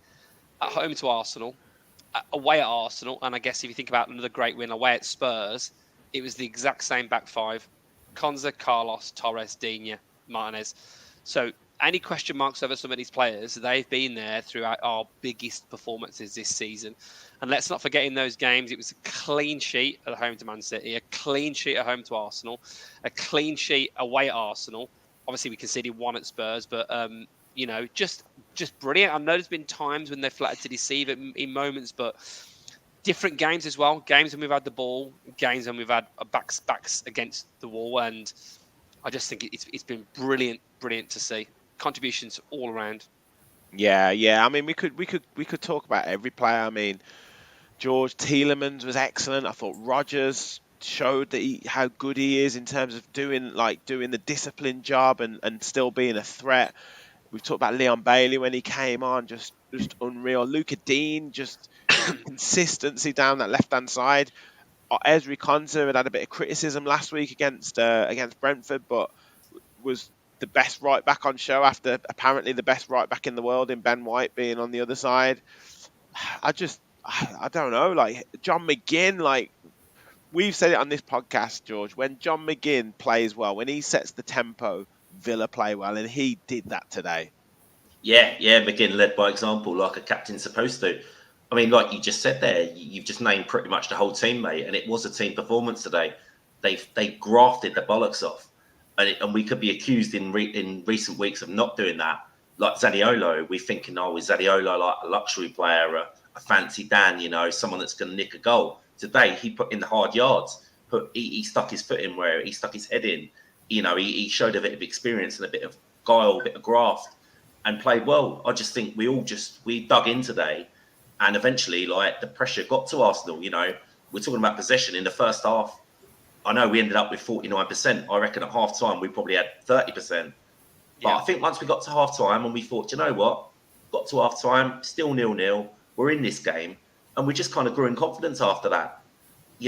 at home to Arsenal, away at Arsenal, and I guess if you think about another great win away at Spurs, it was the exact same back five: Konza, Carlos, Torres, Digne, Martinez. So any question marks over some of these players, they've been there throughout our biggest performances this season. And let's not forget, in those games, it was a clean sheet at home to Man City, a clean sheet at home to Arsenal, a clean sheet away at Arsenal. Obviously, we conceded one at Spurs, but just brilliant. I know there's been times when they've flattered to deceive in moments, but different games as well. Games when we've had the ball, games when we've had backs against the wall, and I just think it's been brilliant to see. Contributions all around. Yeah. I mean, we could talk about every player. I mean, George Tielemans was excellent. I thought Rodgers showed that how good he is in terms of doing the disciplined job and still being a threat. We've talked about Leon Bailey when he came on, just unreal. Luca Dean, just consistency down that left-hand side. Ezri Konsa had a bit of criticism last week against Brentford, but was the best right back on show after apparently the best right back in the world in Ben White being on the other side. I don't know, like John McGinn, like we've said it on this podcast, George, when John McGinn plays well, when he sets the tempo, Villa play well, and he did that today. Yeah, McGinn led by example, like a captain's supposed to. I mean, like you just said there, you've just named pretty much the whole team, mate, and it was a team performance today. They grafted the bollocks off, and we could be accused in recent weeks of not doing that. Like Zaniolo, we're thinking, is Zaniolo like a luxury player, a fancy Dan, someone that's going to nick a goal? Today, he put in the hard yards. He stuck his foot in where he stuck his head in. He showed a bit of experience and a bit of guile, a bit of graft, and played well. I just think we dug in today, and eventually, like, the pressure got to Arsenal. We're talking about possession in the first half. I know we ended up with 49%. I reckon at half time we probably had 30%. But I think once we got to half time and we thought, you know what, got to half time, still 0-0. We're in this game, and we just kind of grew in confidence after that.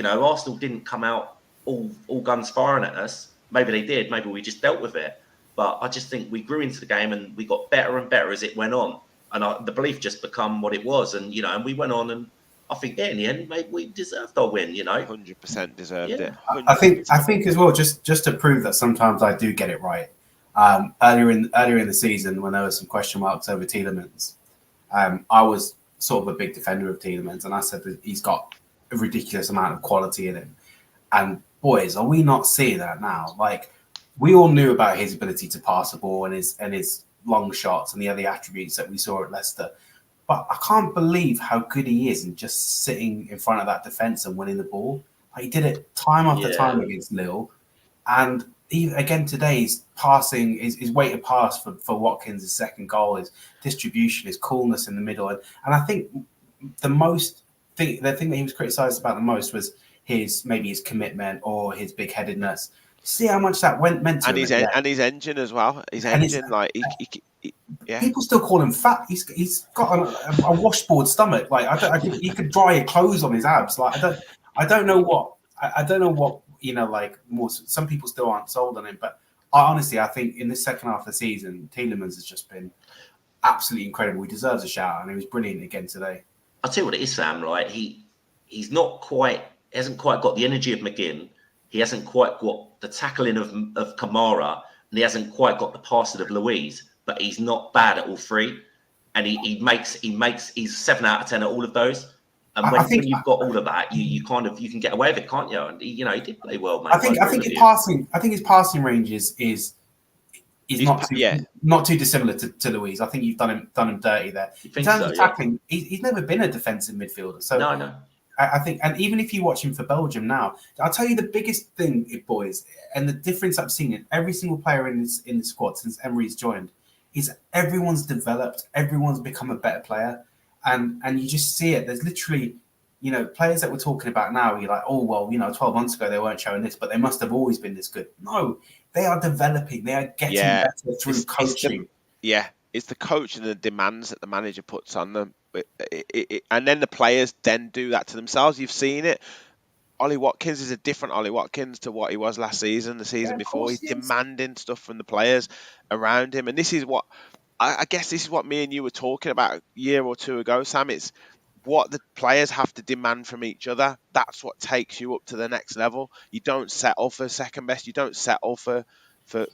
Arsenal didn't come out all guns firing at us. Maybe they did. Maybe we just dealt with it. But I just think we grew into the game and we got better and better as it went on. And the belief just become what it was. And, and we went on, and I think in the end, maybe we deserved our win, 100% deserved it. 100%. I think as well, just to prove that sometimes I do get it right. Earlier in the season, when there were some question marks over Tielemans, I was sort of a big defender of Tielemans, and I said that he's got a ridiculous amount of quality in him. And boys, are we not seeing that now? Like, we all knew about his ability to pass the ball and his long shots and the other attributes that we saw at Leicester. But I can't believe how good he is in just sitting in front of that defence and winning the ball. He did it time after time against Lille. And again today, his passing, his weighted pass for Watkins' second goal, his distribution, his coolness in the middle, and I think the thing that he was criticised about the most was his commitment or his big headedness. See how much that meant to him, and his engine as well. His And engine, like yeah. People still call him fat. He's got a washboard stomach. Like he could dry your clothes on his abs. Like I don't know what like more. Some people still aren't sold on him, but I think in this second half of the season, Tielemans has just been absolutely incredible. He deserves a shout, and he was brilliant again today. I'll tell you what it is, Sam. Right, he's not quite, hasn't quite got the energy of McGinn. He hasn't quite got the tackling of Kamara, and he hasn't quite got the passing of Louise. But he's not bad at all three, and he's 7 out of 10 at all of those. And when you've got all of that, you can get away with it, can't you? And he did play well, mate. I think his passing range is not too dissimilar to Louise. I think you've done him dirty there. In terms of tackling, he's never been a defensive midfielder. So no. I think, and even if you watch him for Belgium now, I'll tell you the biggest thing, boys, and the difference I've seen in every single player in the squad since Emery's joined is everyone's developed, everyone's become a better player, and you just see it. There's literally, players that we're talking about now. You're like, oh well, 12 months ago they weren't showing this, but they must have always been this good. No, they are developing. They are getting better through coaching. It's the coach and the demands that the manager puts on them. And then the players then do that to themselves. You've seen it. Ollie Watkins is a different Ollie Watkins to what he was last season, the season before. He's demanding stuff from the players around him. And this is what, I guess this is what me and you were talking about a year or two ago, Sam. It's what the players have to demand from each other. That's what takes you up to the next level. You don't settle for second best. You don't settle for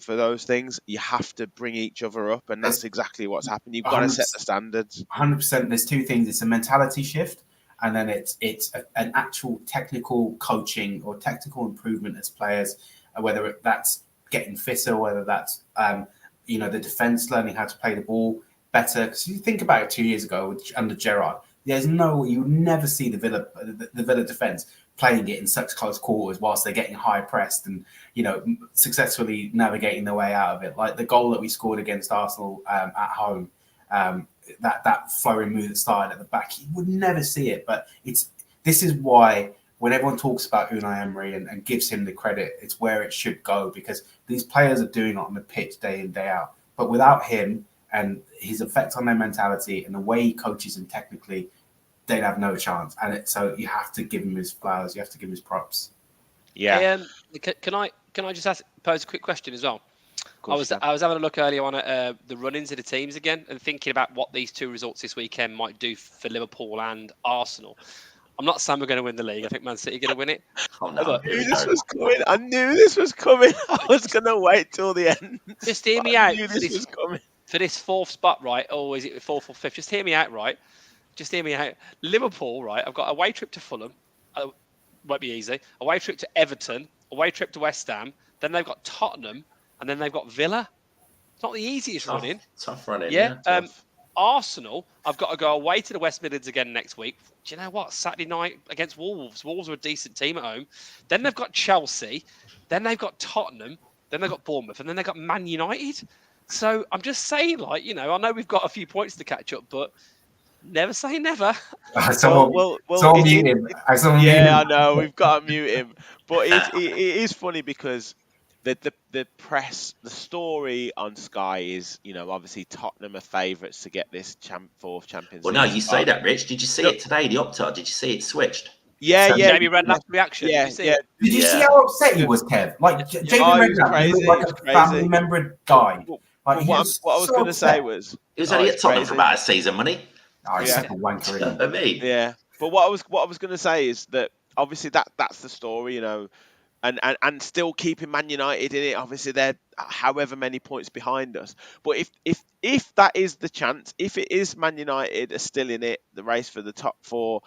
those things. You have to bring each other up, and that's exactly what's happened. You've got to set the standards. 100%. There's two things. It's a mentality shift, and then it's an actual technical coaching or technical improvement as players, whether that's getting fitter, whether that's the defense learning how to play the ball better. Because you think about it 2 years ago under Gerrard, you would never see the Villa defense playing it in such close quarters whilst they're getting high pressed and successfully navigating their way out of it. Like the goal that we scored against Arsenal at home, that flowing move that started at the back, you would never see it. But this is why when everyone talks about Unai Emery and gives him the credit, it's where it should go, because these players are doing it on the pitch day in, day out. But without him and his effect on their mentality and the way he coaches them technically, they'd have no chance. And so you have to give him his flowers. You have to give him his props. Yeah. Can I just pose a quick question as well? I was having a look earlier on at the run-ins of the teams again and thinking about what these two results this weekend might do for Liverpool and Arsenal. I'm not saying we're going to win the league. I think Man City are going to win it. Oh, no. I knew this was coming. I was going to wait till the end. Just hear me out. For this fourth spot, right? Or is it fourth or fifth? Just hear me out, right? Just hear me out. Liverpool, right? I've got a away trip to Fulham. Won't be easy. Away trip to Everton. Away trip to West Ham. Then they've got Tottenham. And then they've got Villa. It's not the easiest running. Tough running. Yeah. Arsenal, I've got to go away to the West Midlands again next week. Do you know what? Saturday night against Wolves. Wolves are a decent team at home. Then they've got Chelsea. Then they've got Tottenham. Then they've got Bournemouth. And then they've got Man United. So I'm just saying, I know we've got a few points to catch up, but never say never. We'll mute him. I know. We've got to mute him. But it is funny because the press, the story on Sky is, obviously Tottenham are favourites to get this fourth Champions League. Well, no, you say that, Rich. Did you see it today, the Opta? Did you see it switched? Yeah. Jamie Redknapp's reaction. Yeah, Did you see how upset he was, Kev? Like, Jamie Redknapp, he was like a family member guy. What I was going to say was... He was only at Tottenham for about a season, wasn't he? Oh, he's such a wanker. Yeah. But what I was going to say is that, obviously, that's the story, and still keeping Man United in it. Obviously, they're however many points behind us. But if that is the chance, if it is Man United are still in it, the race for the top four,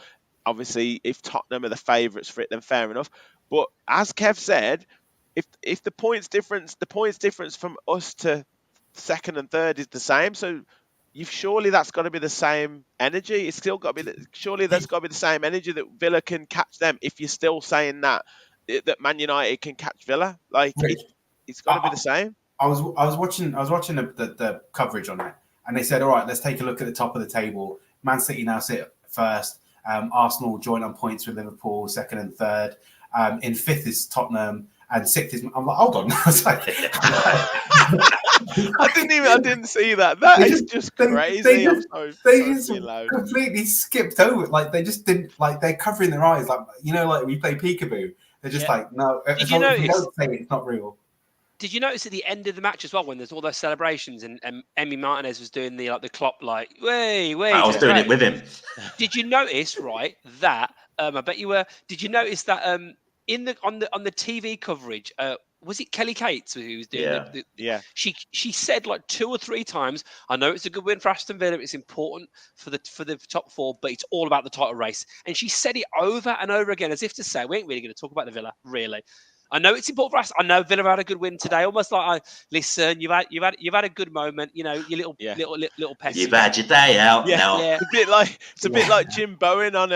obviously, if Tottenham are the favourites for it, then fair enough. But as Kev said, if the points difference from us to second and third is the same, so surely that's got to be the same energy. It's still got to be surely that's got to be the same energy that Villa can catch them. If you're still saying that Man United can catch Villa, like it's got to be the same. I was watching the coverage on it, and they said, all right, let's take a look at the top of the table. Man City now sit first. Arsenal joint on points with Liverpool, second and third. In fifth is Tottenham, and sixth is. I'm like, hold on. I was like, I didn't see that. That is just crazy. They just completely skipped over. Like they just didn't. Like they're covering their eyes. Like like we play peekaboo. They're just like, no. Did you notice? If you don't say it's not real. Did you notice at the end of the match as well when there's all those celebrations and Emi Martinez was doing the Klopp way? I was doing it with him. Did you notice that? I bet you were. Did you notice that on the TV coverage? Was it Kelly Cates who was doing Yeah. She said 2 or 3 times, I know it's a good win for Aston Villa, it's important for the top 4, but it's all about the title race. And she said it over and over again as if to say, we ain't really going to talk about the Villa, really. I know it's important for us. I know Villa had a good win today. Almost like, listen, you've had a good moment. You little pessimist. You've had your day out. Yeah, now. Yeah. It's a bit like Jim Bowen on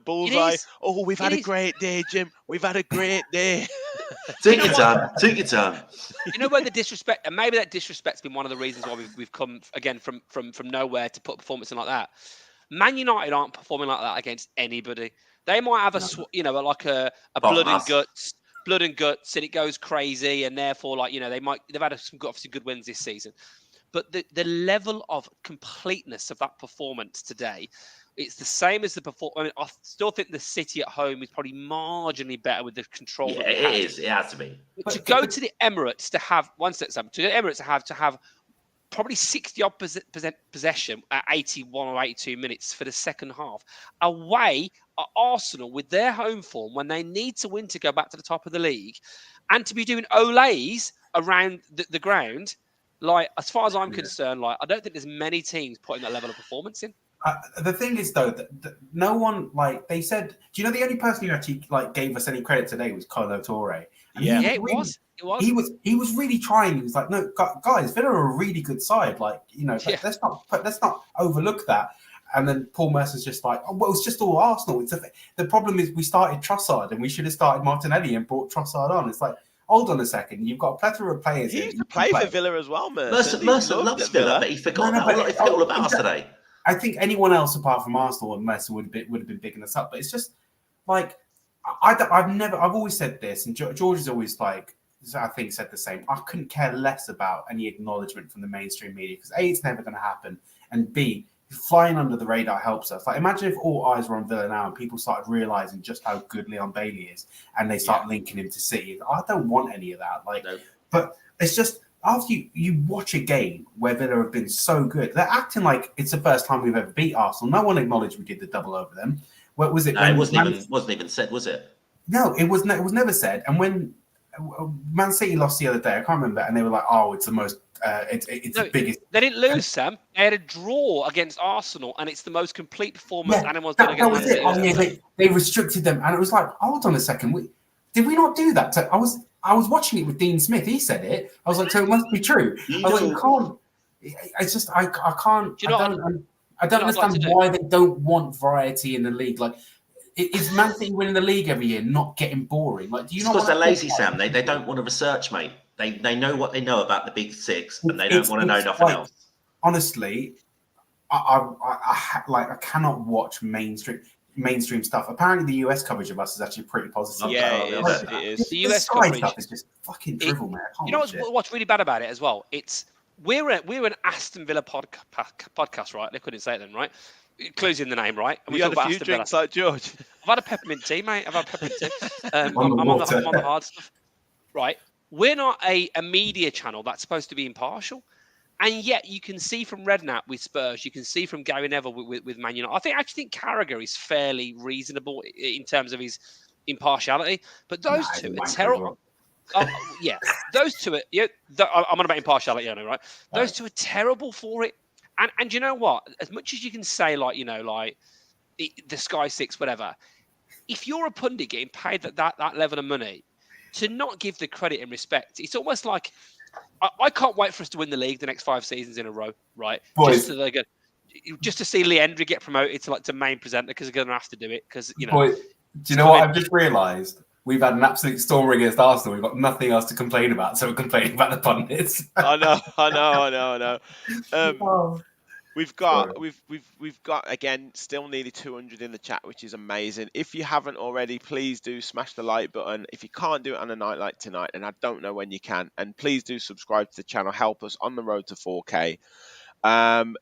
Bullseye. Oh, we've had a great day, Jim. We've had a great day. Take your time. Take your time. You know where the disrespect, and maybe that disrespect's been one of the reasons why we've come again from nowhere to put a performance in like that. Man United aren't performing like that against anybody. They might have a blood and guts, and it goes crazy, and therefore, they've had some obviously good wins this season. But the level of completeness of that performance today, it's the same as the performance. I mean, I still think the City at home is probably marginally better with the control. Yeah, it is. It has to be. But to go to the Emirates to have to have probably 60-odd possession at 81 or 82 minutes for the second half. Away at Arsenal with their home form when they need to win to go back to the top of the league and to be doing olays around the ground, as far as I'm concerned, I don't think there's many teams putting that level of performance in. The thing is, though, that no one, they said, do you know the only person who actually gave us any credit today was Colo Touré? It was. He was really trying. He was like, no, guys, Villa are a really good side. Let's not overlook that. And then Paul Mercer's just like, oh, well, it's just all Arsenal. The problem is we started Trossard and we should have started Martinelli and brought Trossard on. It's like, hold on a second. You've got a plethora of players. He used to play for Villa as well, Mercer loves Villa, but he forgot all about us today. I think anyone else apart from Arsenal and Mercer would have been bigging us up. But it's just I've always said this, and George is always I think said the same. I couldn't care less about any acknowledgement from the mainstream media because A, it's never going to happen, and B, flying under the radar helps us. Imagine if all eyes were on Villa now and people started realizing just how good Leon Bailey is, and they start linking him to City. I don't want any of that. No. But it's just after you watch a game where Villa have been so good, they're acting like it's the first time we've ever beat Arsenal. No one acknowledged we did the double over them. What was it? No, it wasn't even said, was it? No, it was never said. And when Man City lost the other day, I can't remember, and they were like, "Oh, it's the most, it's the biggest." They didn't lose, Sam. They had a draw against Arsenal, and it's the most complete performance anyone's done against Man City. Oh yeah, they restricted them, and it was like, hold on a second, did we not do that? So I was watching it with Dean Smith. He said it. I was like, so it must be true. I was like, you can't. It's just I can't. I don't understand why they don't want variety in the league. Is Man City winning the league every year not getting boring? Do you know? Because they're lazy, Sam. They don't want to research, mate. They know what they know about the big six, and they don't want to know nothing else. Honestly, I cannot watch mainstream stuff. Apparently, the US coverage of us is actually pretty positive. Yeah, it is. The US coverage stuff is just fucking drivel, man. You know what's really bad about it as well? We're an Aston Villa podcast, right? They couldn't say it then, right? Clues in the name, right? And we had a few drinks like George. I've had a peppermint tea, mate. I'm on the hard stuff. Right. We're not a media channel that's supposed to be impartial. And yet you can see from Redknapp with Spurs, you can see from Gary Neville with Man United. I actually think Carragher is fairly reasonable in terms of his impartiality. But those two are terrible. Those two are. I'm on about impartiality, right? Those two are terrible for it. And you know what? As much as you can say, the Sky Six, whatever, if you're a pundit getting paid that level of money, to not give the credit and respect, it's almost like I can't wait for us to win the league the next 5 seasons in a row, right? Boys. Just to see Leandri get promoted to main presenter because they're going to have to do it because Boys, do you know what I've just realised? we've had an absolute storm against Arsenal. We've got nothing else to complain about, so we're complaining about the pundits. I know. Oh, We've got again still nearly 200 in the chat, which is amazing. If you haven't already, please do smash the like button. If you can't do it on a night like tonight, and I don't know when you can, and please do subscribe to the channel. Help us on the road to 4K.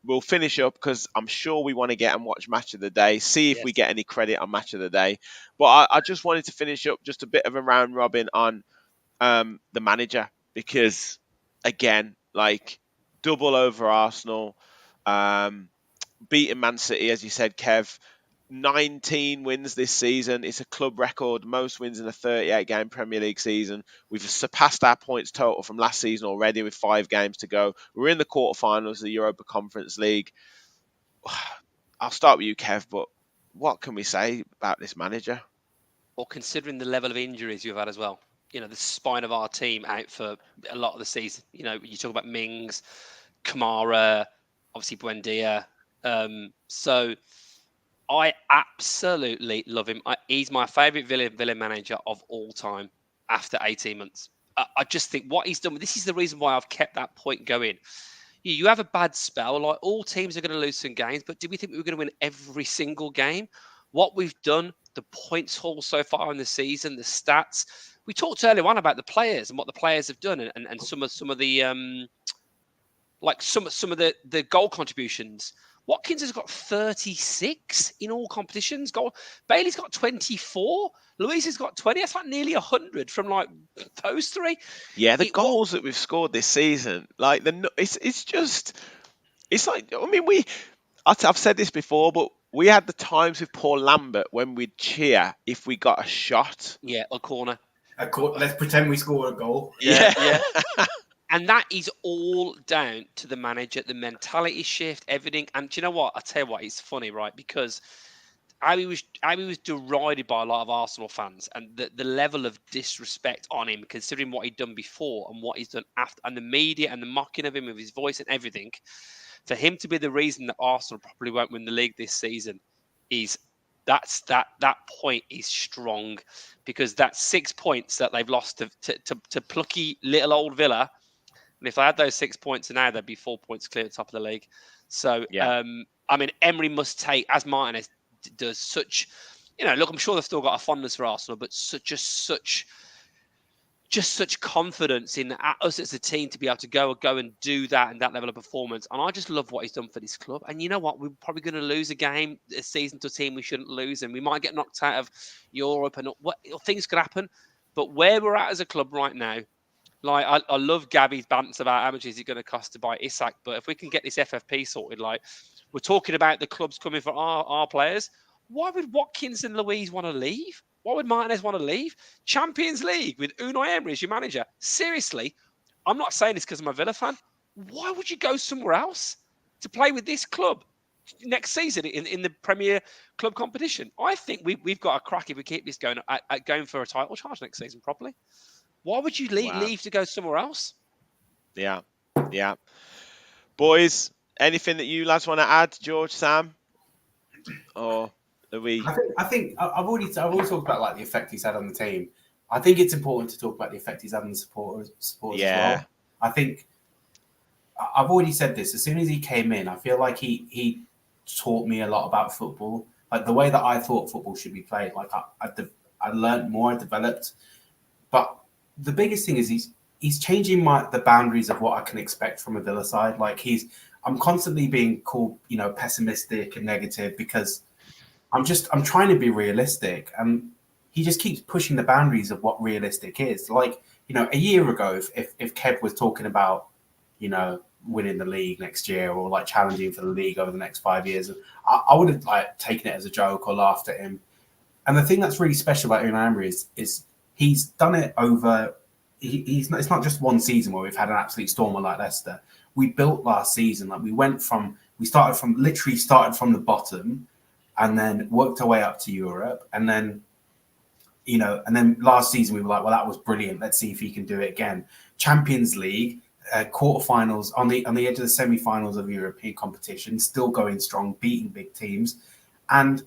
We'll finish up because I'm sure we want to get and watch Match of the Day. See if we get any credit on Match of the Day. But I just wanted to finish up just a bit of a round robin on the manager, because again, like, double over Arsenal. Beating Man City, as you said, Kev, 19 wins this season. It's a club record, most wins in a 38-game Premier League season. We've surpassed our points total from last season already with 5 games to go. We're in the quarterfinals of the Europa Conference League. I'll start with you, Kev, but what can we say about this manager? Well, considering the level of injuries you've had as well, the spine of our team out for a lot of the season. You talk about Mings, Kamara, obviously Buendia. So I absolutely love him. He's my favourite Villa manager of all time after 18 months. I just think what he's done, this is the reason why I've kept that point going. You have a bad spell, like all teams are going to lose some games, but do we think we were going to win every single game? What we've done, the points haul so far in the season, the stats. We talked earlier on about the players and what the players have done, and some of the some of the goal contributions. Watkins has got 36 in all competitions. Bailey's got 24. Luis has got 20. That's like nearly 100 from like those three. Yeah, the goals that we've scored this season, like it's like, I mean, I've said this before, but we had the times with Paul Lambert when we'd cheer if we got a shot. Yeah, a corner. Let's pretend we scored a goal. Yeah. And that is all down to the manager, the mentality shift, everything. And do you know what? I tell you what, it's funny, right? Because Abby was derided by a lot of Arsenal fans, and the level of disrespect on him, considering what he'd done before and what he's done after, and the media and the mocking of him with his voice and everything, for him to be the reason that Arsenal probably won't win the league this season that point is strong, because that's 6 points that they've lost to plucky little old Villa. And if they had those 6 points now, they'd be 4 points clear at the top of the league. So, yeah. I mean, Emery must take, as Martinez does, such, look, I'm sure they've still got a fondness for Arsenal, but just such confidence in us as a team to be able to go and do that and that level of performance. And I just love what he's done for this club. And you know what? We're probably going to lose a game this season to a team we shouldn't lose, and we might get knocked out of Europe, and things could happen. But where we're at as a club right now, like, I love Gabby's bants about how much is it going to cost to buy Isak, but if we can get this FFP sorted, like, we're talking about the clubs coming for our players. Why would Watkins and Louise want to leave? Why would Martinez want to leave? Champions League with Unai Emery as your manager. Seriously, I'm not saying this because I'm a Villa fan. Why would you go somewhere else to play with this club next season in the Premier Club competition? I think we've got a crack if we keep this going at going for a title charge next season properly. Why would you leave to go somewhere else? Yeah. Boys, anything that you lads want to add, George, Sam? Or are we... I think I've already talked about, like, the effect he's had on the team. I think it's important to talk about the effect he's had on the supporters as well. I think I've already said this. As soon as he came in, I feel like he taught me a lot about football, like the way that I thought football should be played. Like, I learned more, I developed. But the biggest thing is he's changing the boundaries of what I can expect from a Villa side. Like, I'm constantly being called, pessimistic and negative, because I'm trying to be realistic, and he just keeps pushing the boundaries of what realistic is. Like, a year ago, if Kev was talking about, winning the league next year, or like challenging for the league over the next 5 years, I would have, like, taken it as a joke or laughed at him. And the thing that's really special about Unai Emery is he's done it over. It's not just one season where we've had an absolute stormer like Leicester. We built last season, like, we started from the bottom, and then worked our way up to Europe, and then last season we were like, well, that was brilliant. Let's see if he can do it again. Champions League, quarterfinals, on the edge of the semi-finals of European competition, still going strong, beating big teams, and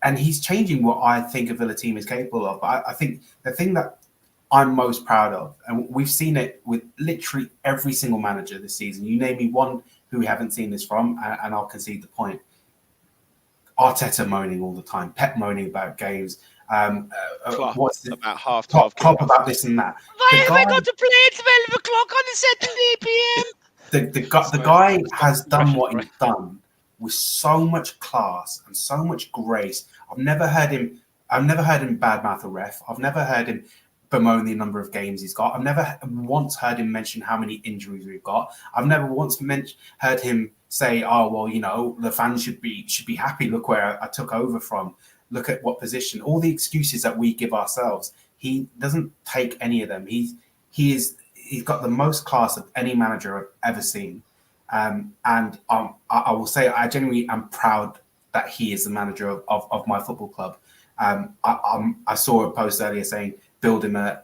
and he's changing what I think a Villa team is capable of. But I think the thing that I'm most proud of, and we've seen it with literally every single manager this season. You name me one who we haven't seen this from, and I'll concede the point. Arteta moaning all the time, Pep moaning about games. Klopp What's it? about half 12 Klopp kickoff. about this and that. Why The have I guy- got to play at 12 o'clock on a Saturday PM? The guy has done Impression, what sorry. he's done with so much class and so much grace. I've never heard him badmouth a ref. I've never heard him bemoan the number of games he's got. I've never once heard him mention how many injuries we've got. I've never once heard him say, "Oh well, you know, the fans should be happy. Look where I took over from. Look at what position." All the excuses that we give ourselves, he doesn't take any of them. He's got the most class of any manager I've ever seen. And I will say I genuinely am proud that he is the manager of my football club. I saw a post earlier saying build him a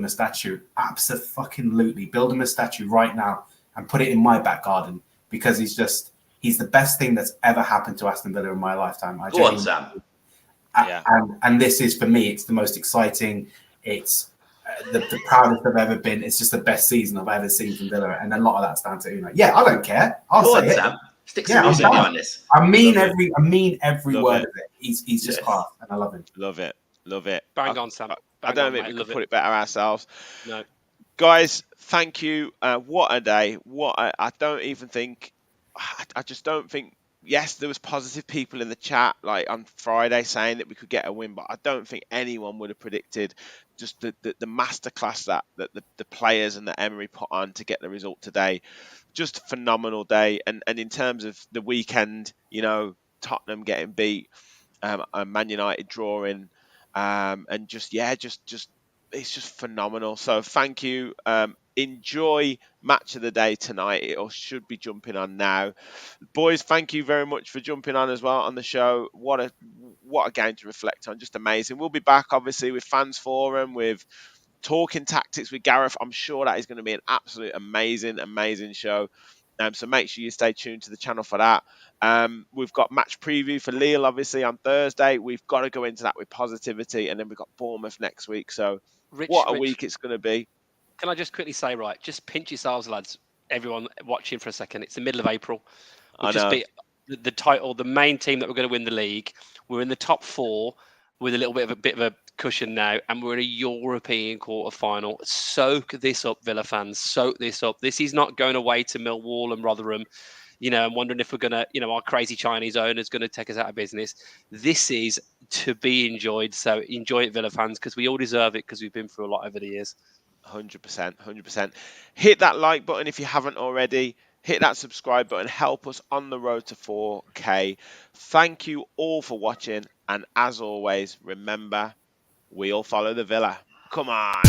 statue. Absolutely, build him a statue right now and put it in my back garden, because he's the best thing that's ever happened to Aston Villa in my lifetime. Go on, Sam. And this is, for me, it's the most exciting. It's the proudest I've ever been. It's just the best season I've ever seen from Villa, and a lot of that's down to Unai. Yeah, I don't care. I'll Go say on, it. Sam. Stick some music behind this. I mean every Love word it. of it. He's just Yes. class, and I love him. Love it. Bang on, Sam. I Bang don't on, think mate. we Love could put it. it better ourselves. No. Guys, thank you. What a day. I don't even think, I just don't think, yes, there was positive people in the chat like on Friday saying that we could get a win, but I don't think anyone would have predicted just the masterclass that the players and that Emery put on to get the result today. Just a phenomenal day. And in terms of the weekend, you know, Tottenham getting beat, and Man United drawing, and just it's just phenomenal. So thank you. Enjoy match of the day tonight. It should be jumping on now. Boys, thank you very much for jumping on as well on the show. What a game to reflect on. Just amazing. We'll be back obviously with Fans Forum, with Talking Tactics with Gareth. I'm sure that is going to be an absolute amazing show. So make sure you stay tuned to the channel for that. We've got match preview for Lille obviously on Thursday. We've got to go into that with positivity, and then we've got Bournemouth next week. So Rich, week it's going to be. Can I just quickly say, right, just pinch yourselves, lads, everyone watching for a second. It's the middle of April. We'll just be the title, the main team that we're going to win the league. We're in the top 4 with a little bit of a cushion now, and we're in a European quarter-final. Soak this up, Villa fans. Soak this up. This is not going away to Millwall and Rotherham. You know, I'm wondering if we're going to, you know, our crazy Chinese owner is going to take us out of business. This is to be enjoyed. So enjoy it, Villa fans, because we all deserve it, because we've been through a lot over the years. 100%. Hit that like button if you haven't already. Hit that subscribe button. Help us on the road to 4K. Thank you all for watching. And as always, remember, we all follow the Villa. Come on.